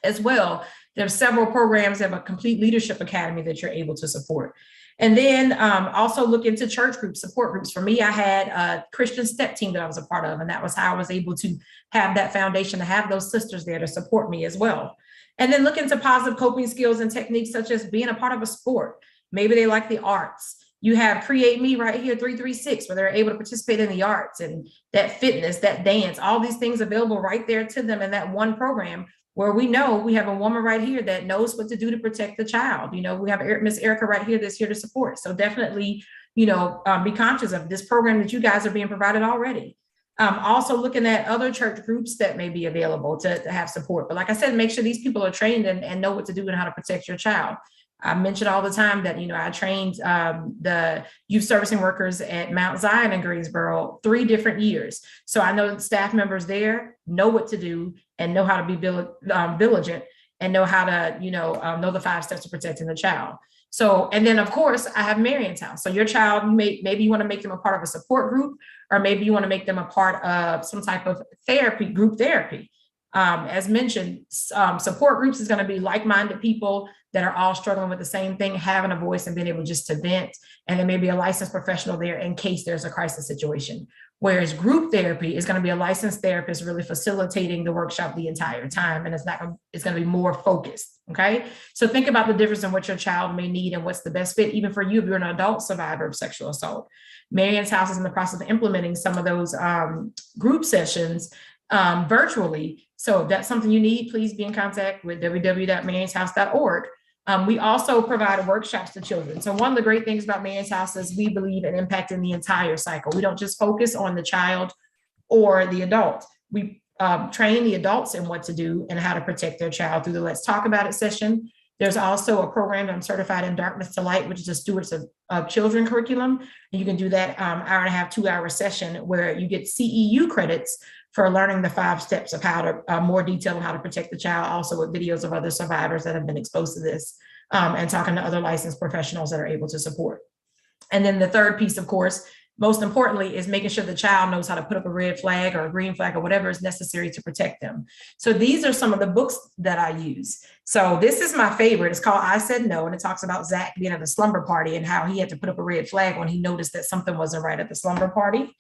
as well. There's several programs that have a complete leadership academy that you're able to support. And then also look into church groups, support groups. For me, I had a Christian step team that I was a part of, and that was how I was able to have that foundation, to have those sisters there to support me as well. And then look into positive coping skills and techniques, such as being a part of a sport. Maybe they like the arts. You have Create Me right here, 336, where they're able to participate in the arts and that fitness, that dance, all these things available right there to them in that one program, where we know we have a woman right here that knows what to do to protect the child. We have Miss Erica right here that's here to support. So definitely, be conscious of this program that you guys are being provided already. Also looking at other church groups that may be available to have support. But like I said, make sure these people are trained and know what to do and how to protect your child. I mention all the time that, I trained the youth servicing workers at Mount Zion in Greensboro 3 different years. So I know that staff members there know what to do and know how to be diligent and know how to, know the 5 steps to protecting the child. So, and then of course I have Marion's House. So your child, maybe you want to make them a part of a support group, or maybe you want to make them a part of some type of group therapy. As mentioned, support groups is going to be like-minded people that are all struggling with the same thing, having a voice and being able just to vent. And there may be a licensed professional there in case there's a crisis situation. Whereas group therapy is going to be a licensed therapist really facilitating the workshop the entire time. And it's going to be more focused. Okay. So think about the difference in what your child may need and what's the best fit, even for you if you're an adult survivor of sexual assault. Marion's House is in the process of implementing some of those group sessions virtually. So if that's something you need, please be in contact with www.marionshouse.org. We also provide workshops to children. So one of the great things about Marion's House is we believe in impacting the entire cycle. We don't just focus on the child or the adult. We train the adults in what to do and how to protect their child through the Let's Talk About It session. There's also a program I'm certified in Darkness to Light, which is a Stewards of Children curriculum. And you can do that hour and a half, 2-hour session where you get CEU credits for learning the 5 steps of how to more detail on how to protect the child, also with videos of other survivors that have been exposed to this, and talking to other licensed professionals that are able to support. And then the third piece, of course, most importantly, is making sure the child knows how to put up a red flag or a green flag or whatever is necessary to protect them. So these are some of the books that I use. So this is my favorite. It's called I Said No, and it talks about Zach being at a slumber party and how he had to put up a red flag when he noticed that something wasn't right at the slumber party.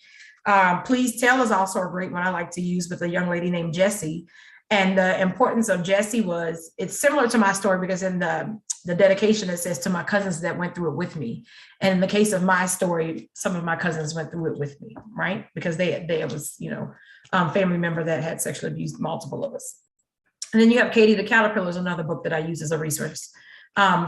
Please Tell is also a great one I like to use with a young lady named Jessie. And the importance of Jessie was, it's similar to my story because in the dedication, it says to my cousins that went through it with me. And in the case of my story, some of my cousins went through it with me, right? Because they was, family member that had sexually abused multiple of us. And then you have Katie the Caterpillar is another book that I use as a resource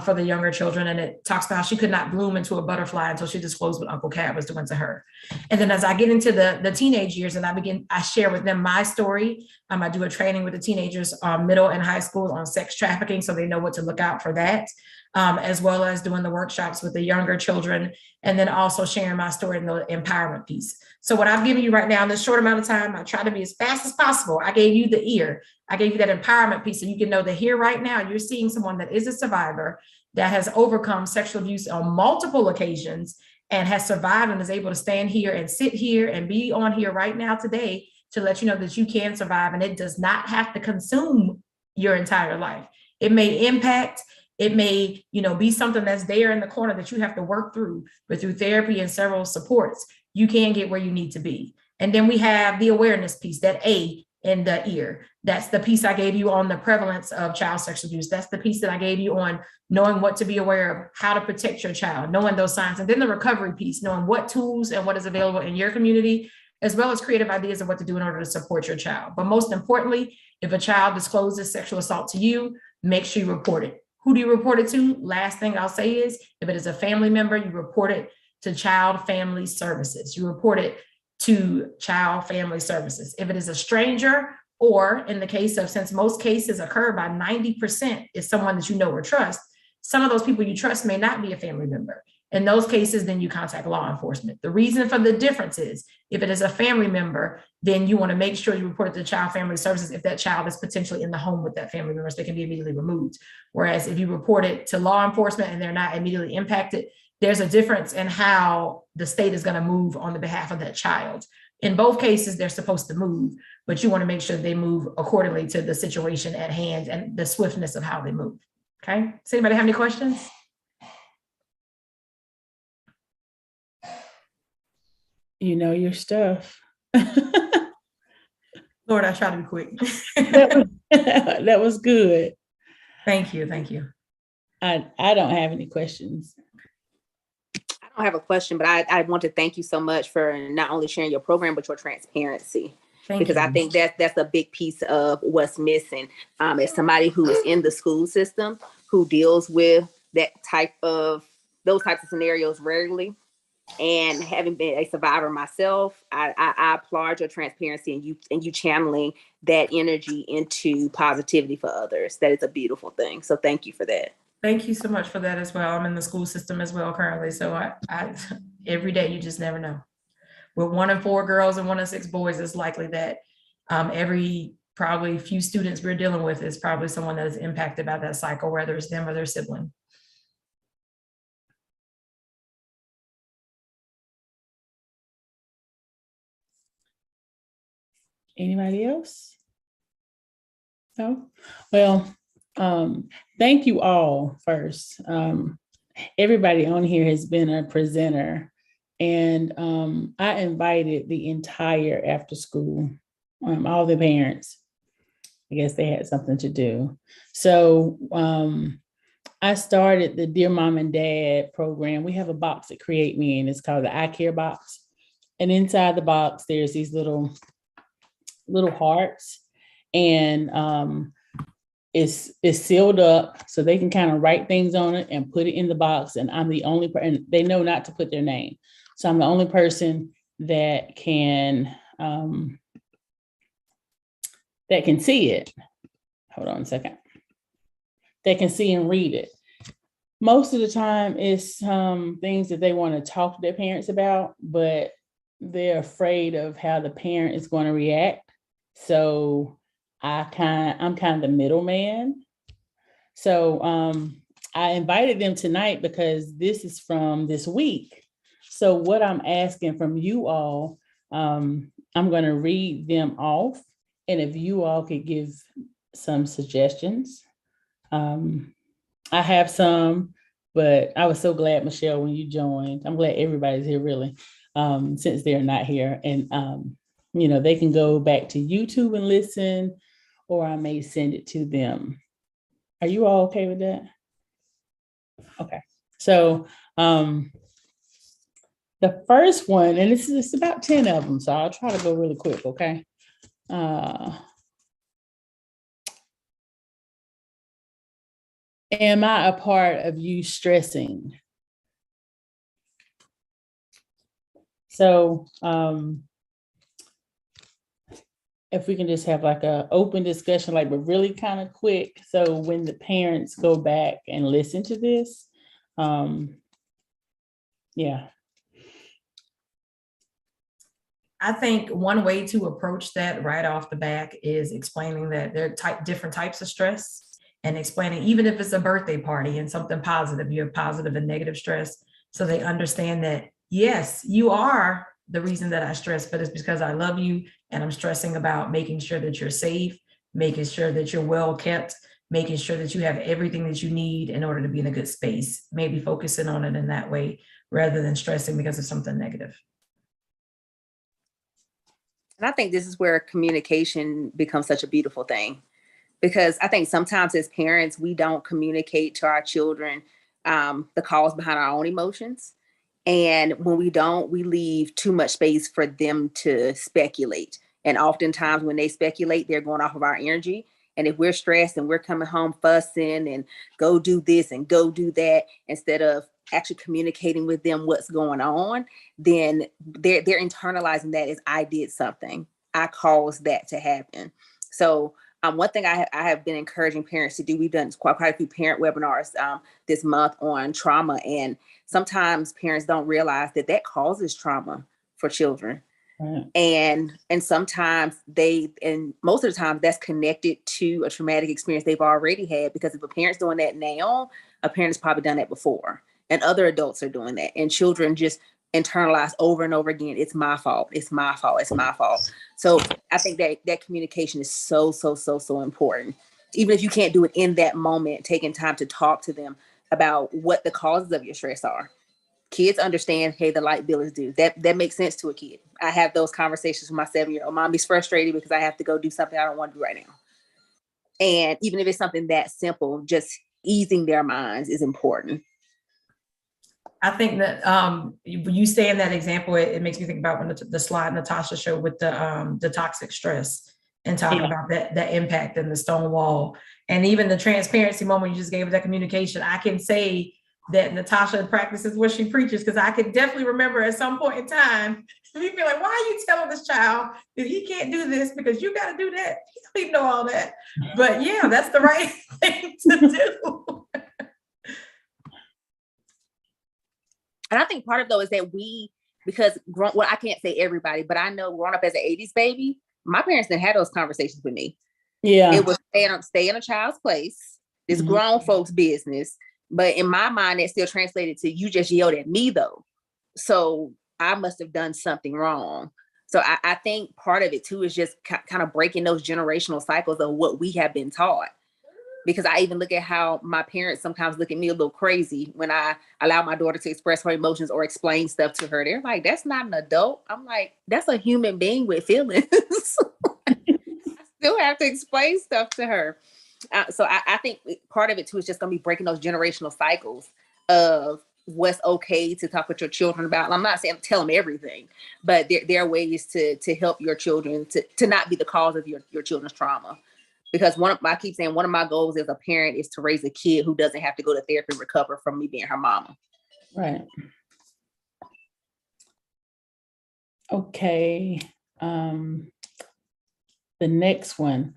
for the younger children. And it talks about how she could not bloom into a butterfly until she disclosed what Uncle Cat was doing to her. And then as I get into the teenage years and I share with them my story. I do a training with the teenagers, middle and high school on sex trafficking. So they know what to look out for that, as well as doing the workshops with the younger children. And then also sharing my story in the empowerment piece. So what I've given you right now in this short amount of time, I try to be as fast as possible. I gave you the ear. I gave you that empowerment piece so you can know that here right now, you're seeing someone that is a survivor that has overcome sexual abuse on multiple occasions and has survived and is able to stand here and sit here and be on here right now today to let you know that you can survive and it does not have to consume your entire life. It may impact, it may, be something that's there in the corner that you have to work through, but through therapy and several supports, you can get where you need to be. And then we have the awareness piece, that A in the ear. That's the piece I gave you on the prevalence of child sexual abuse. That's the piece that I gave you on knowing what to be aware of, how to protect your child, knowing those signs. And then the recovery piece, knowing what tools and what is available in your community as well as creative ideas of what to do in order to support your child. But most importantly, if a child discloses sexual assault to you, make sure you report it. Who do you report it to? Last thing I'll say is, if it is a family member, you report it to Child Family Services. You report it to Child Family Services. If it is a stranger, or in the case of, since most cases occur by 90% is someone that you know or trust, some of those people you trust may not be a family member. In those cases, then you contact law enforcement. The reason for the difference is, if it is a family member, then you want to make sure you report it to Child Family Services if that child is potentially in the home with that family member, so they can be immediately removed. Whereas if you report it to law enforcement and they're not immediately impacted, there's a difference in how the state is going to move on the behalf of that child. In both cases, they're supposed to move, but you want to make sure they move accordingly to the situation at hand and the swiftness of how they move. Okay. Does anybody have any questions?
You know your stuff.
Lord, I try to be quick.
That was good.
Thank you. Thank you.
I don't have any questions.
I don't have a question, but I want to thank you so much for not only sharing your program, but your transparency. Because I think that's a big piece of what's missing. As somebody who is in the school system, who deals with those types of scenarios regularly, and having been a survivor myself, I applaud your transparency and you channeling that energy into positivity for others. That is a beautiful thing. So thank you for that.
Thank you so much for that as well. I'm in the school system as well currently. So I every day, you just never know. With 1 in 4 girls and 1 in 6 boys, it's likely that every probably few students we're dealing with is probably someone that is impacted by that cycle, whether it's them or their sibling.
Anybody else? No? Well, thank you all first. Everybody on here has been a presenter, and I invited the entire after school, all the parents. I guess they had something to do. So I started the Dear Mom and Dad program. We have a box at Create Me, and it's called the I Care box. And inside the box, there's these little hearts, and it's sealed up so they can kind of write things on it and put it in the box. And I'm the only person, and they know not to put their name. So I'm the only person that can see it. Hold on a second. That can see and read it. Most of the time it's things that they want to talk to their parents about, but they're afraid of how the parent is going to react. So I'm kind of the middleman. So I invited them tonight because this is from this week. So what I'm asking from you all, I'm going to read them off. And if you all could give some suggestions. I have some, but I was so glad, Michelle, when you joined. I'm glad everybody's here, really, since they're not here. And, they can go back to YouTube and listen, or I may send it to them. Are you all okay with that? Okay. So the first one, and it's about 10 of them, so I'll try to go really quick, okay? Am I a part of you stressing? So if we can just have like a open discussion, like, but really kind of quick. So when the parents go back and listen to this, yeah.
I think one way to approach that right off the back is explaining that there are different types of stress, and explaining, even if it's a birthday party and something positive, you have positive and negative stress. So they understand that, yes, you are the reason that I stress, but it's because I love you and I'm stressing about making sure that you're safe, making sure that you're well kept, making sure that you have everything that you need in order to be in a good space, maybe focusing on it in that way rather than stressing because of something negative.
And I think this is where communication becomes such a beautiful thing, because I think sometimes as parents, we don't communicate to our children the cause behind our own emotions. And when we don't, we leave too much space for them to speculate. And oftentimes when they speculate, they're going off of our energy. And if we're stressed and we're coming home fussing and go do this and go do that, instead of actually communicating with them what's going on, then they're internalizing that as I did something. I caused that to happen. So one thing I have been encouraging parents to do, we've done quite a few parent webinars this month on trauma. And sometimes parents don't realize that causes trauma for children.
Right.
And sometimes and most of the time that's connected to a traumatic experience they've already had, because if a parent's doing that now, a parent's probably done that before, and other adults are doing that, and children just internalize over and over again, it's my fault, it's my fault, it's my fault. So I think that communication is so important. Even if you can't do it in that moment, taking time to talk to them about what the causes of your stress are. Kids understand, hey, the light bill is due. That makes sense to a kid. I have those conversations with my 7-year-old. Mommy's frustrated because I have to go do something I don't want to do right now. And even if it's something that simple, just easing their minds is important.
I think that you say in that example, it makes me think about when the slide Natasha showed with the toxic stress, and talking about that impact and the stone wall, and even the transparency moment you just gave, that communication. I can say that Natasha practices what she preaches, because I could definitely remember at some point in time, you feel like, why are you telling this child that he can't do this because you got to do that? You don't know all that. But yeah, that's the right thing to do.
And I think part of though is that because I can't say everybody, but I know growing up as an 80s baby, my parents didn't have those conversations with me.
Yeah.
It was stay in a child's place. This grown folks business. But in my mind, it still translated to, you just yelled at me though. So I must have done something wrong. So I think part of it too is just kind of breaking those generational cycles of what we have been taught. Because I even look at how my parents sometimes look at me a little crazy when I allow my daughter to express her emotions or explain stuff to her. They're like, that's not an adult. I'm like, that's a human being with feelings. I still have to explain stuff to her. So I think part of it too is just going to be breaking those generational cycles of what's okay to talk with your children about. And I'm not saying tell them everything, but there are ways to help your children to not be the cause of your children's trauma. Because I keep saying one of my goals as a parent is to raise a kid who doesn't have to go to therapy and recover from me being her mama.
Right. Okay. The next one.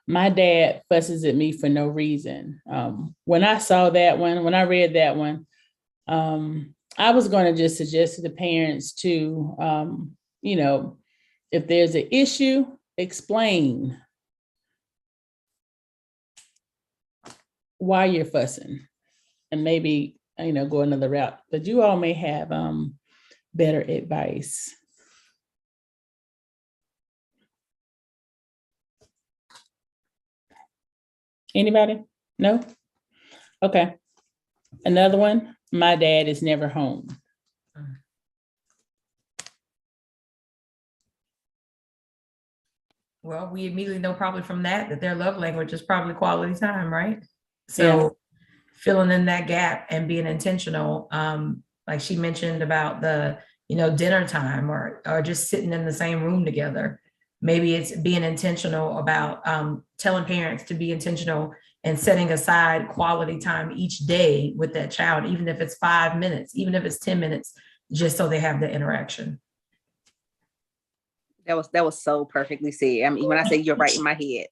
My dad fusses at me for no reason. When I saw that one, when I read that one, I was going to just suggest to the parents to, if there's an issue, explain why you're fussing, and maybe, go another route. But you all may have better advice. Anybody? No? Okay. Another one. My dad is never home.
Well, we immediately know probably from that their love language is probably quality time, right? So filling in that gap and being intentional, like she mentioned about the, dinner time or just sitting in the same room together. Maybe it's being intentional about telling parents to be intentional and setting aside quality time each day with that child, even if it's 5 minutes, even if it's 10 minutes, just so they have the interaction.
That was so perfectly said. I mean, when I say you're right in my head,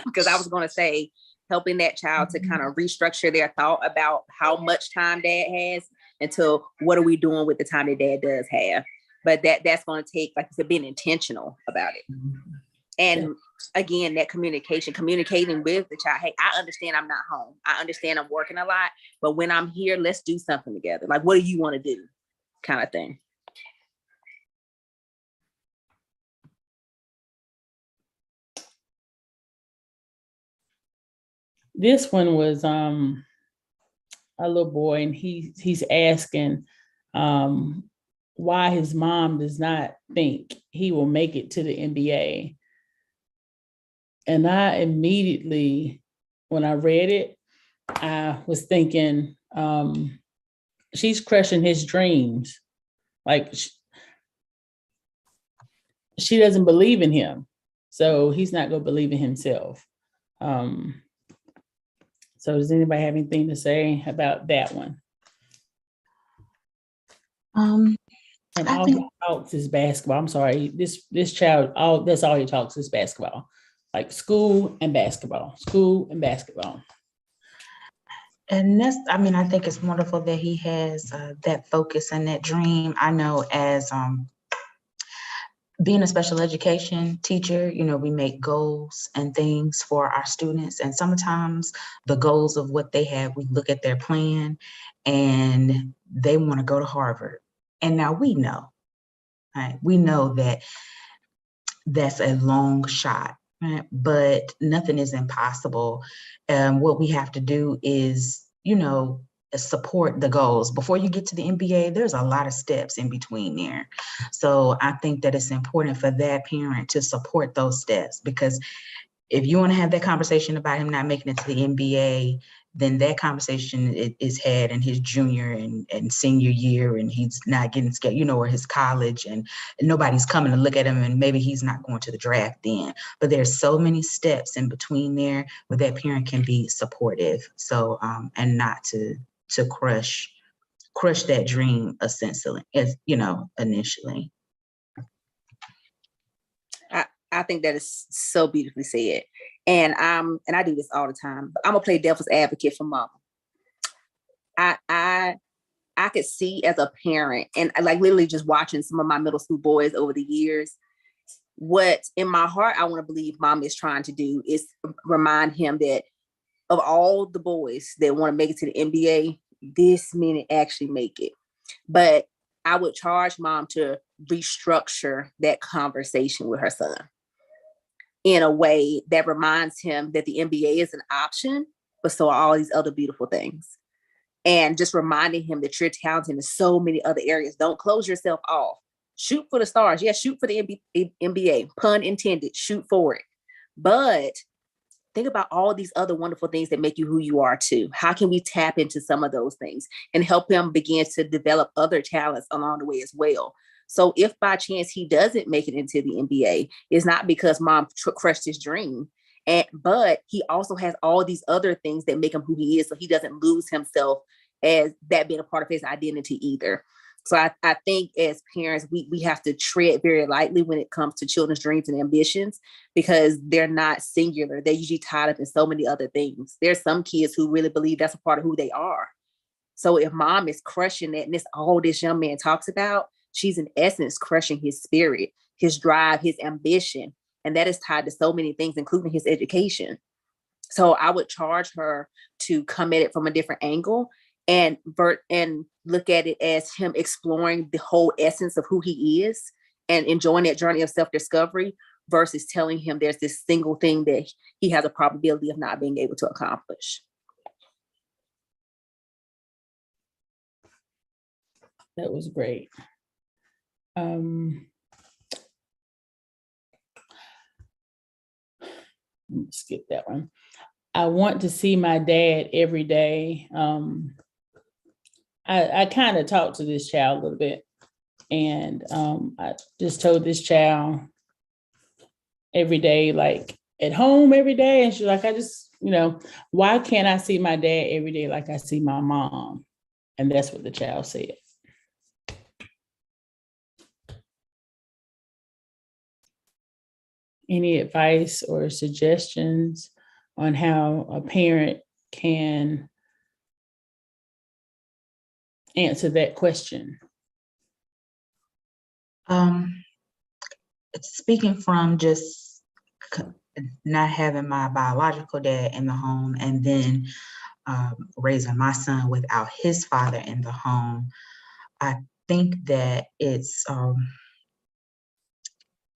because I was going to say helping that child to kind of restructure their thought about how much time dad has until what are we doing with the time that dad does have. But that's going to take, like you said, being intentional about it. And again, that communicating with the child. Hey, I understand I'm not home. I understand I'm working a lot, but when I'm here, let's do something together. Like, what do you want to do? Kind of thing.
This one was a little boy, and he's asking why his mom does not think he will make it to the NBA. And I immediately, when I read it, I was thinking, she's crushing his dreams. Like she doesn't believe in him, so he's not going to believe in himself. So does anybody have anything to say about that one? And all he talks is basketball. I'm sorry, this child, that's all he talks is basketball, like school and basketball, school and basketball.
And that's, I mean, I think it's wonderful that he has that focus and that dream. I know as being a special education teacher, you know, we make goals and things for our students. And sometimes the goals of what they have, we look at their plan and they want to go to Harvard. And now we know, right? We know that that's a long shot, right? But nothing is impossible. What we have to do is, you know, support the goals. Before you get to the MBA, there's a lot of steps in between there. So I think that it's important for that parent to support those steps, because if you want to have that conversation about him not making it to the MBA, then that conversation is had in his junior and senior year, and he's not getting scared, you know, or his college, and nobody's coming to look at him, and maybe he's not going to the draft then. But there's so many steps in between there where that parent can be supportive. So, and not to crush that dream essentially, as you know, initially.
I think that is so beautifully said. And I do this all the time, but I'm gonna play devil's advocate for mama. I could see as a parent, and like literally just watching some of my middle school boys over the years, what in my heart I want to believe mom is trying to do is remind him that of all the boys that want to make it to the NBA, this many actually make it. But I would charge mom to restructure that conversation with her son in a way that reminds him that the NBA is an option, but so are all these other beautiful things. And just reminding him that you're talented in so many other areas. Don't close yourself off. Shoot for the stars. Yeah, shoot for the NBA. Pun intended. Shoot for it. But think about all these other wonderful things that make you who you are too. How can we tap into some of those things and help him begin to develop other talents along the way as well? So if by chance he doesn't make it into the NBA, it's not because mom crushed his dream, but he also has all these other things that make him who he is, so he doesn't lose himself as that being a part of his identity either. So I think as parents, we have to tread very lightly when it comes to children's dreams and ambitions, because they're not singular. They're usually tied up in so many other things. There's some kids who really believe that's a part of who they are. So if mom is crushing that, and it's all this young man talks about, she's in essence crushing his spirit, his drive, his ambition. And that is tied to so many things, including his education. So I would charge her to come at it from a different angle and look at it as him exploring the whole essence of who he is and enjoying that journey of self-discovery, versus telling him there's this single thing that he has a probability of not being able to accomplish.
That was great. Skip that one. I want to see my dad every day. I kind of talked to this child a little bit, and I just told this child every day, like at home every day, and she's like, I just, you know, why can't I see my dad every day like I see my mom? And that's what the child said. Any advice or suggestions on how a parent can answer that question?
Speaking from just not having my biological dad in the home, and then raising my son without his father in the home, I think that it's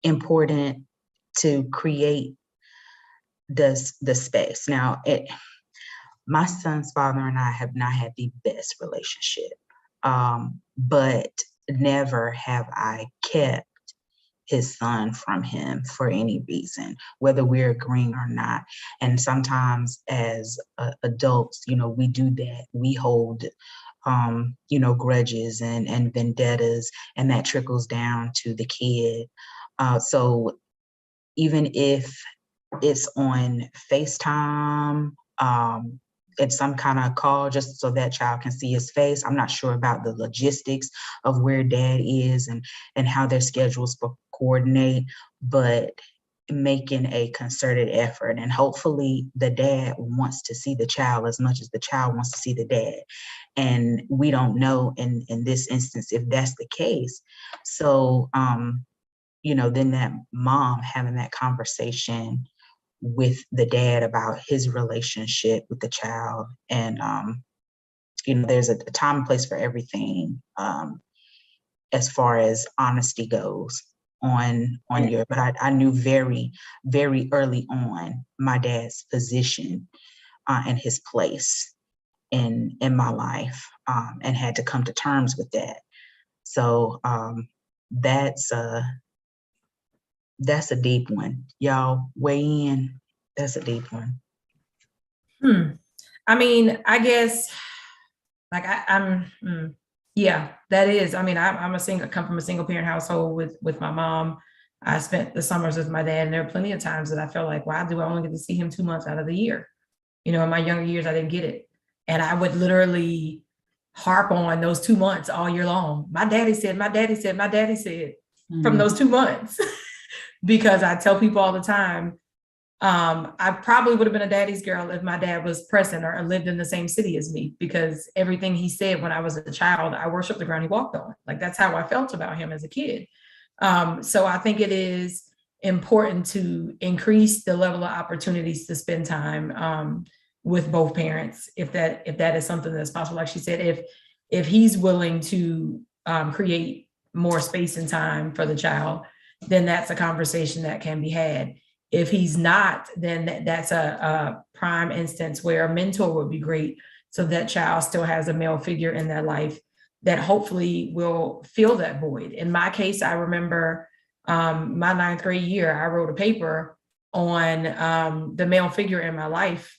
important to create the space. Now, my son's father and I have not had the best relationship, but never have I kept his son from him for any reason, whether we're agreeing or not. And sometimes as adults, you know, we do that. We hold grudges and vendettas, and that trickles down to the kid. So even if it's on FaceTime, it's some kind of call just so that child can see his face. I'm not sure about the logistics of where dad is and how their schedules coordinate, but making a concerted effort, and hopefully the dad wants to see the child as much as the child wants to see the dad. And we don't know in this instance if that's the case. So then that mom having that conversation with the dad about his relationship with the child, and there's a time and place for everything, as far as honesty goes on your, but I knew very, very early on my dad's position and his place in my life, and had to come to terms with that. So that's a deep one. Y'all weigh in. That's a deep one.
I mean, I guess like yeah, that is. I mean, I'm come from a single parent household with my mom. I spent the summers with my dad, and there are plenty of times that I felt like, why do I only get to see him 2 months out of the year? In my younger years, I didn't get it. And I would literally harp on those 2 months all year long. My daddy said, from those 2 months, because I tell people all the time, I probably would have been a daddy's girl if my dad was present or lived in the same city as me, because everything he said when I was a child, I worshiped the ground he walked on. Like, that's how I felt about him as a kid. So I think it is important to increase the level of opportunities to spend time with both parents, if that is something that's possible. Like she said, if he's willing to create more space and time for the child, then that's a conversation that can be had. If he's not, then that's a prime instance where a mentor would be great, so that child still has a male figure in their life that hopefully will fill that void. In my case, I remember my 9th grade year, I wrote a paper on the male figure in my life.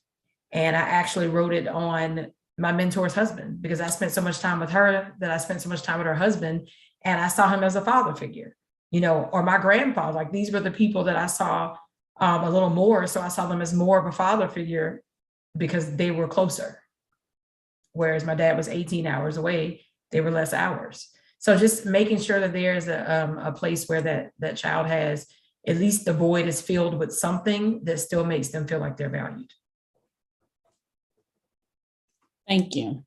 And I actually wrote it on my mentor's husband, because I spent so much time with her that I spent so much time with her husband, and I saw him as a father figure, or my grandfather. Like, these were the people that I saw a little more. So I saw them as more of a father figure because they were closer. Whereas my dad was 18 hours away, they were less hours. So just making sure that there's a place where that child has, at least the void is filled with something that still makes them feel like they're valued.
Thank you.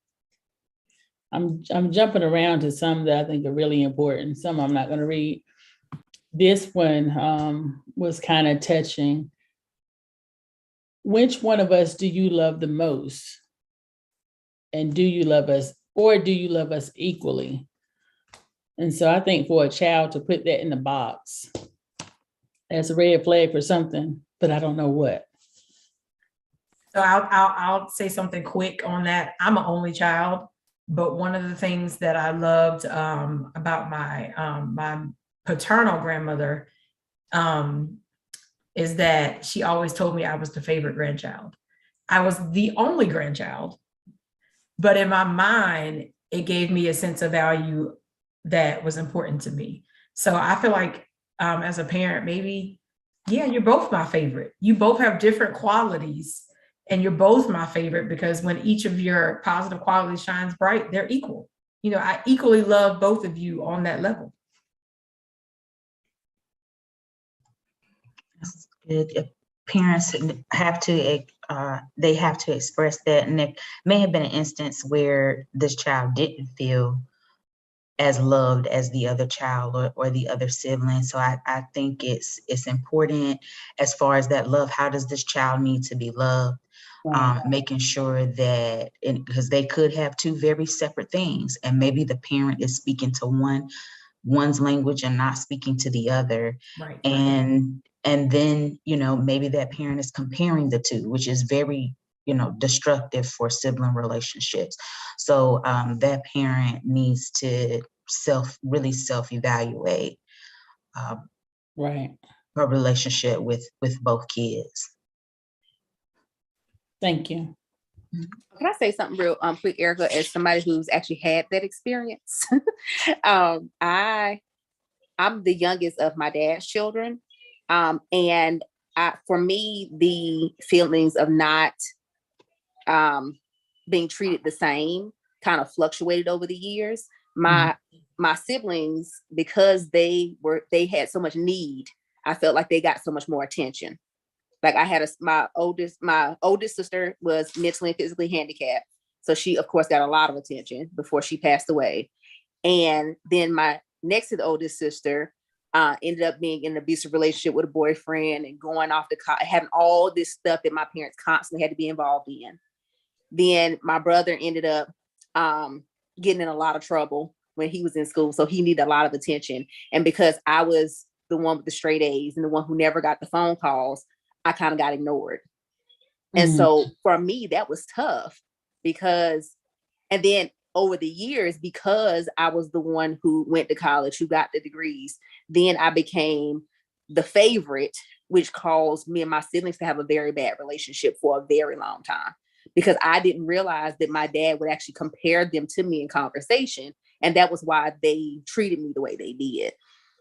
I'm jumping around to some that I think are really important. Some I'm not going to read. This one was kind of touching. Which one of us do you love the most? And do you love us, or do you love us equally? And so I think for a child to put that in the box, that's a red flag for something, but I don't know what.
So I'll say something quick on that. I'm an only child, but one of the things that I loved about my paternal grandmother is that she always told me I was the favorite grandchild. I was the only grandchild, but in my mind, it gave me a sense of value that was important to me. So I feel like as a parent, maybe, yeah, you're both my favorite. You both have different qualities, and you're both my favorite, because when each of your positive qualities shines bright, they're equal. I equally love both of you on that level.
That's good. Parents have to they have to express that, and there may have been an instance where this child didn't feel as loved as the other child or the other sibling. So I think it's important as far as that love. How does this child need to be loved? Right. Making sure that, because they could have two very separate things, and maybe the parent is speaking to one's language and not speaking to the other.
Right.
And then, maybe that parent is comparing the two, which is very, destructive for sibling relationships. So that parent needs to really self-evaluate
right,
her relationship with both kids.
Thank you.
Can I say something real quick, Erica, as somebody who's actually had that experience? I'm the youngest of my dad's children. And for me, the feelings of not being treated the same kind of fluctuated over the years. My siblings, because they had so much need, I felt like they got so much more attention. Like I had my oldest sister was mentally and physically handicapped. So she, of course, got a lot of attention before she passed away. And then my next to the oldest sister ended up being in an abusive relationship with a boyfriend and going off to college, having all this stuff that my parents constantly had to be involved in. Then my brother ended up getting in a lot of trouble when he was in school. So he needed a lot of attention. And because I was the one with the straight A's and the one who never got the phone calls, I kind of got ignored. And so for me, that was tough because, and then over the years, because I was the one who went to college, who got the degrees, then I became the favorite, which caused me and my siblings to have a very bad relationship for a very long time, because I didn't realize that my dad would actually compare them to me in conversation. And that was why they treated me the way they did.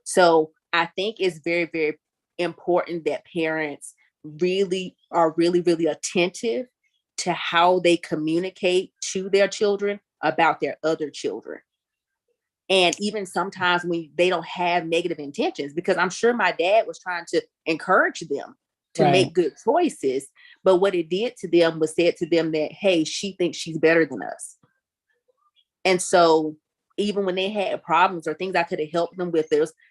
So I think it's very, very important that parents really are really, really attentive to how they communicate to their children about their other children. And even sometimes when they don't have negative intentions, because I'm sure my dad was trying to encourage them to make good choices. But what it did to them was said to them that, hey, she thinks she's better than us. And so even when they had problems or things I could have helped them with,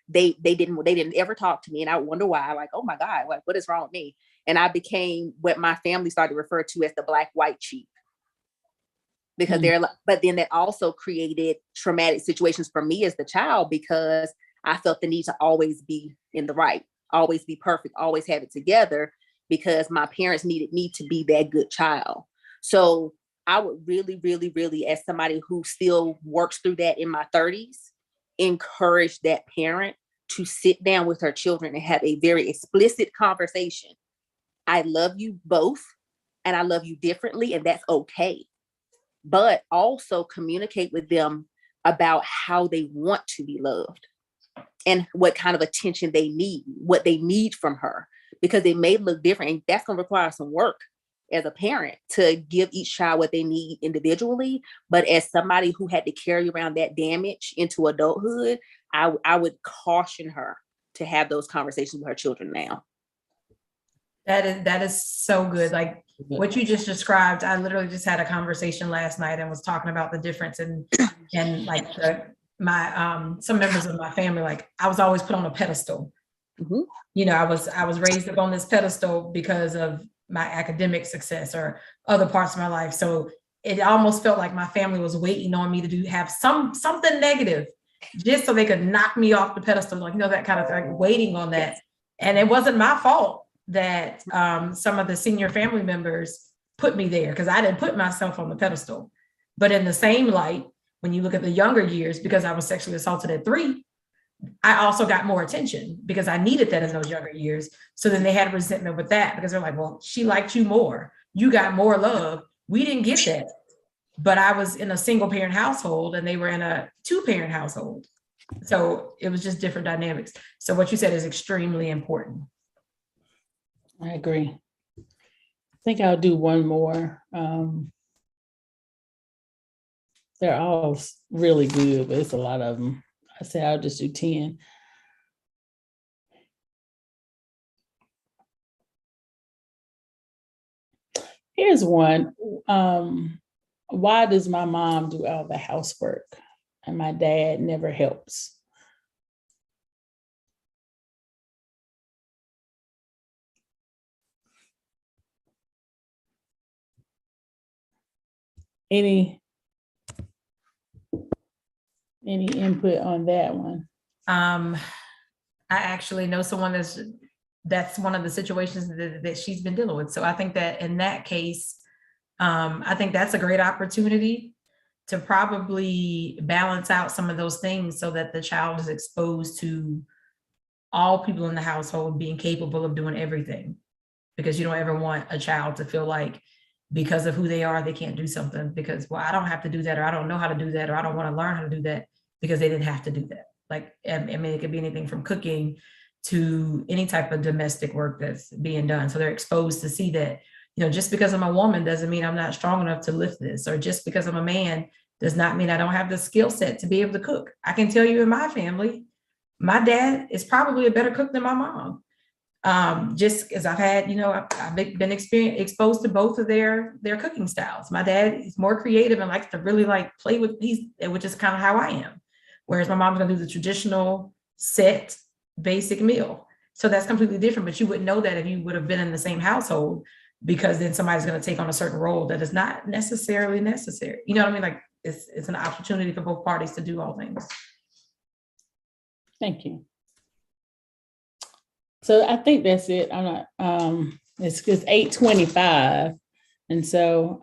they didn't ever talk to me. And I wonder why, like, oh my God, like what is wrong with me? And I became what my family started to refer to as the black white sheep. Because but then that also created traumatic situations for me as the child, because I felt the need to always be in the right, always be perfect, always have it together, because my parents needed me to be that good child. So I would really, really, really, as somebody who still works through that in my 30s, encourage that parent to sit down with her children and have a very explicit conversation. I love you both and I love you differently, and that's okay. But also communicate with them about how they want to be loved and what kind of attention they need, what they need from her, because they may look different. And that's going to require some work as a parent to give each child what they need individually. But as somebody who had to carry around that damage into adulthood, I would caution her to have those conversations with her children now.
That is so good. Like what you just described, I literally just had a conversation last night and was talking about the difference in like some members of my family, like I was always put on a pedestal. You know, I was raised up on this pedestal because of my academic success or other parts of my life. So it almost felt like my family was waiting on me to have something negative just so they could knock me off the pedestal, like, you know, that kind of thing, waiting on that. And it wasn't my fault that some of the senior family members put me there, because I didn't put myself on the pedestal. But in the same light, when you look at the younger years, because I was sexually assaulted at 3, I also got more attention because I needed that in those younger years. So then they had resentment with that, because they're like, well, she liked you more. You got more love. We didn't get that. But I was in a single parent household and they were in a 2-parent household. So it was just different dynamics. So what you said is extremely important.
I agree. I think I'll do one more. They're all really good, but it's a lot of them. I say I'll just do 10. Here's one. Why does my mom do all the housework and my dad never helps? Any input on that one?
I actually know someone that's one of the situations that she's been dealing with. So I think that in that case, I think that's a great opportunity to probably balance out some of those things so that the child is exposed to all people in the household being capable of doing everything, because you don't ever want a child to feel like because of who they are, they can't do something because, well, I don't have to do that, or I don't know how to do that, or I don't want to learn how to do that because they didn't have to do that. Like, I mean, it could be anything from cooking to any type of domestic work that's being done. So they're exposed to see that, just because I'm a woman doesn't mean I'm not strong enough to lift this, or just because I'm a man does not mean I don't have the skill set to be able to cook. I can tell you in my family, my dad is probably a better cook than my mom. Just as I've had, I've been exposed to both of their cooking styles. My dad is more creative and likes to really play with which is kind of how I am. Whereas my mom's gonna do the traditional set basic meal. So that's completely different, but you wouldn't know that if you would have been in the same household, because then somebody's going to take on a certain role that is not necessarily necessary. You know what I mean? Like it's an opportunity for both parties to do all things.
Thank you. So I think that's it. I'm not, it's 8:25. And so,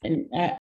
and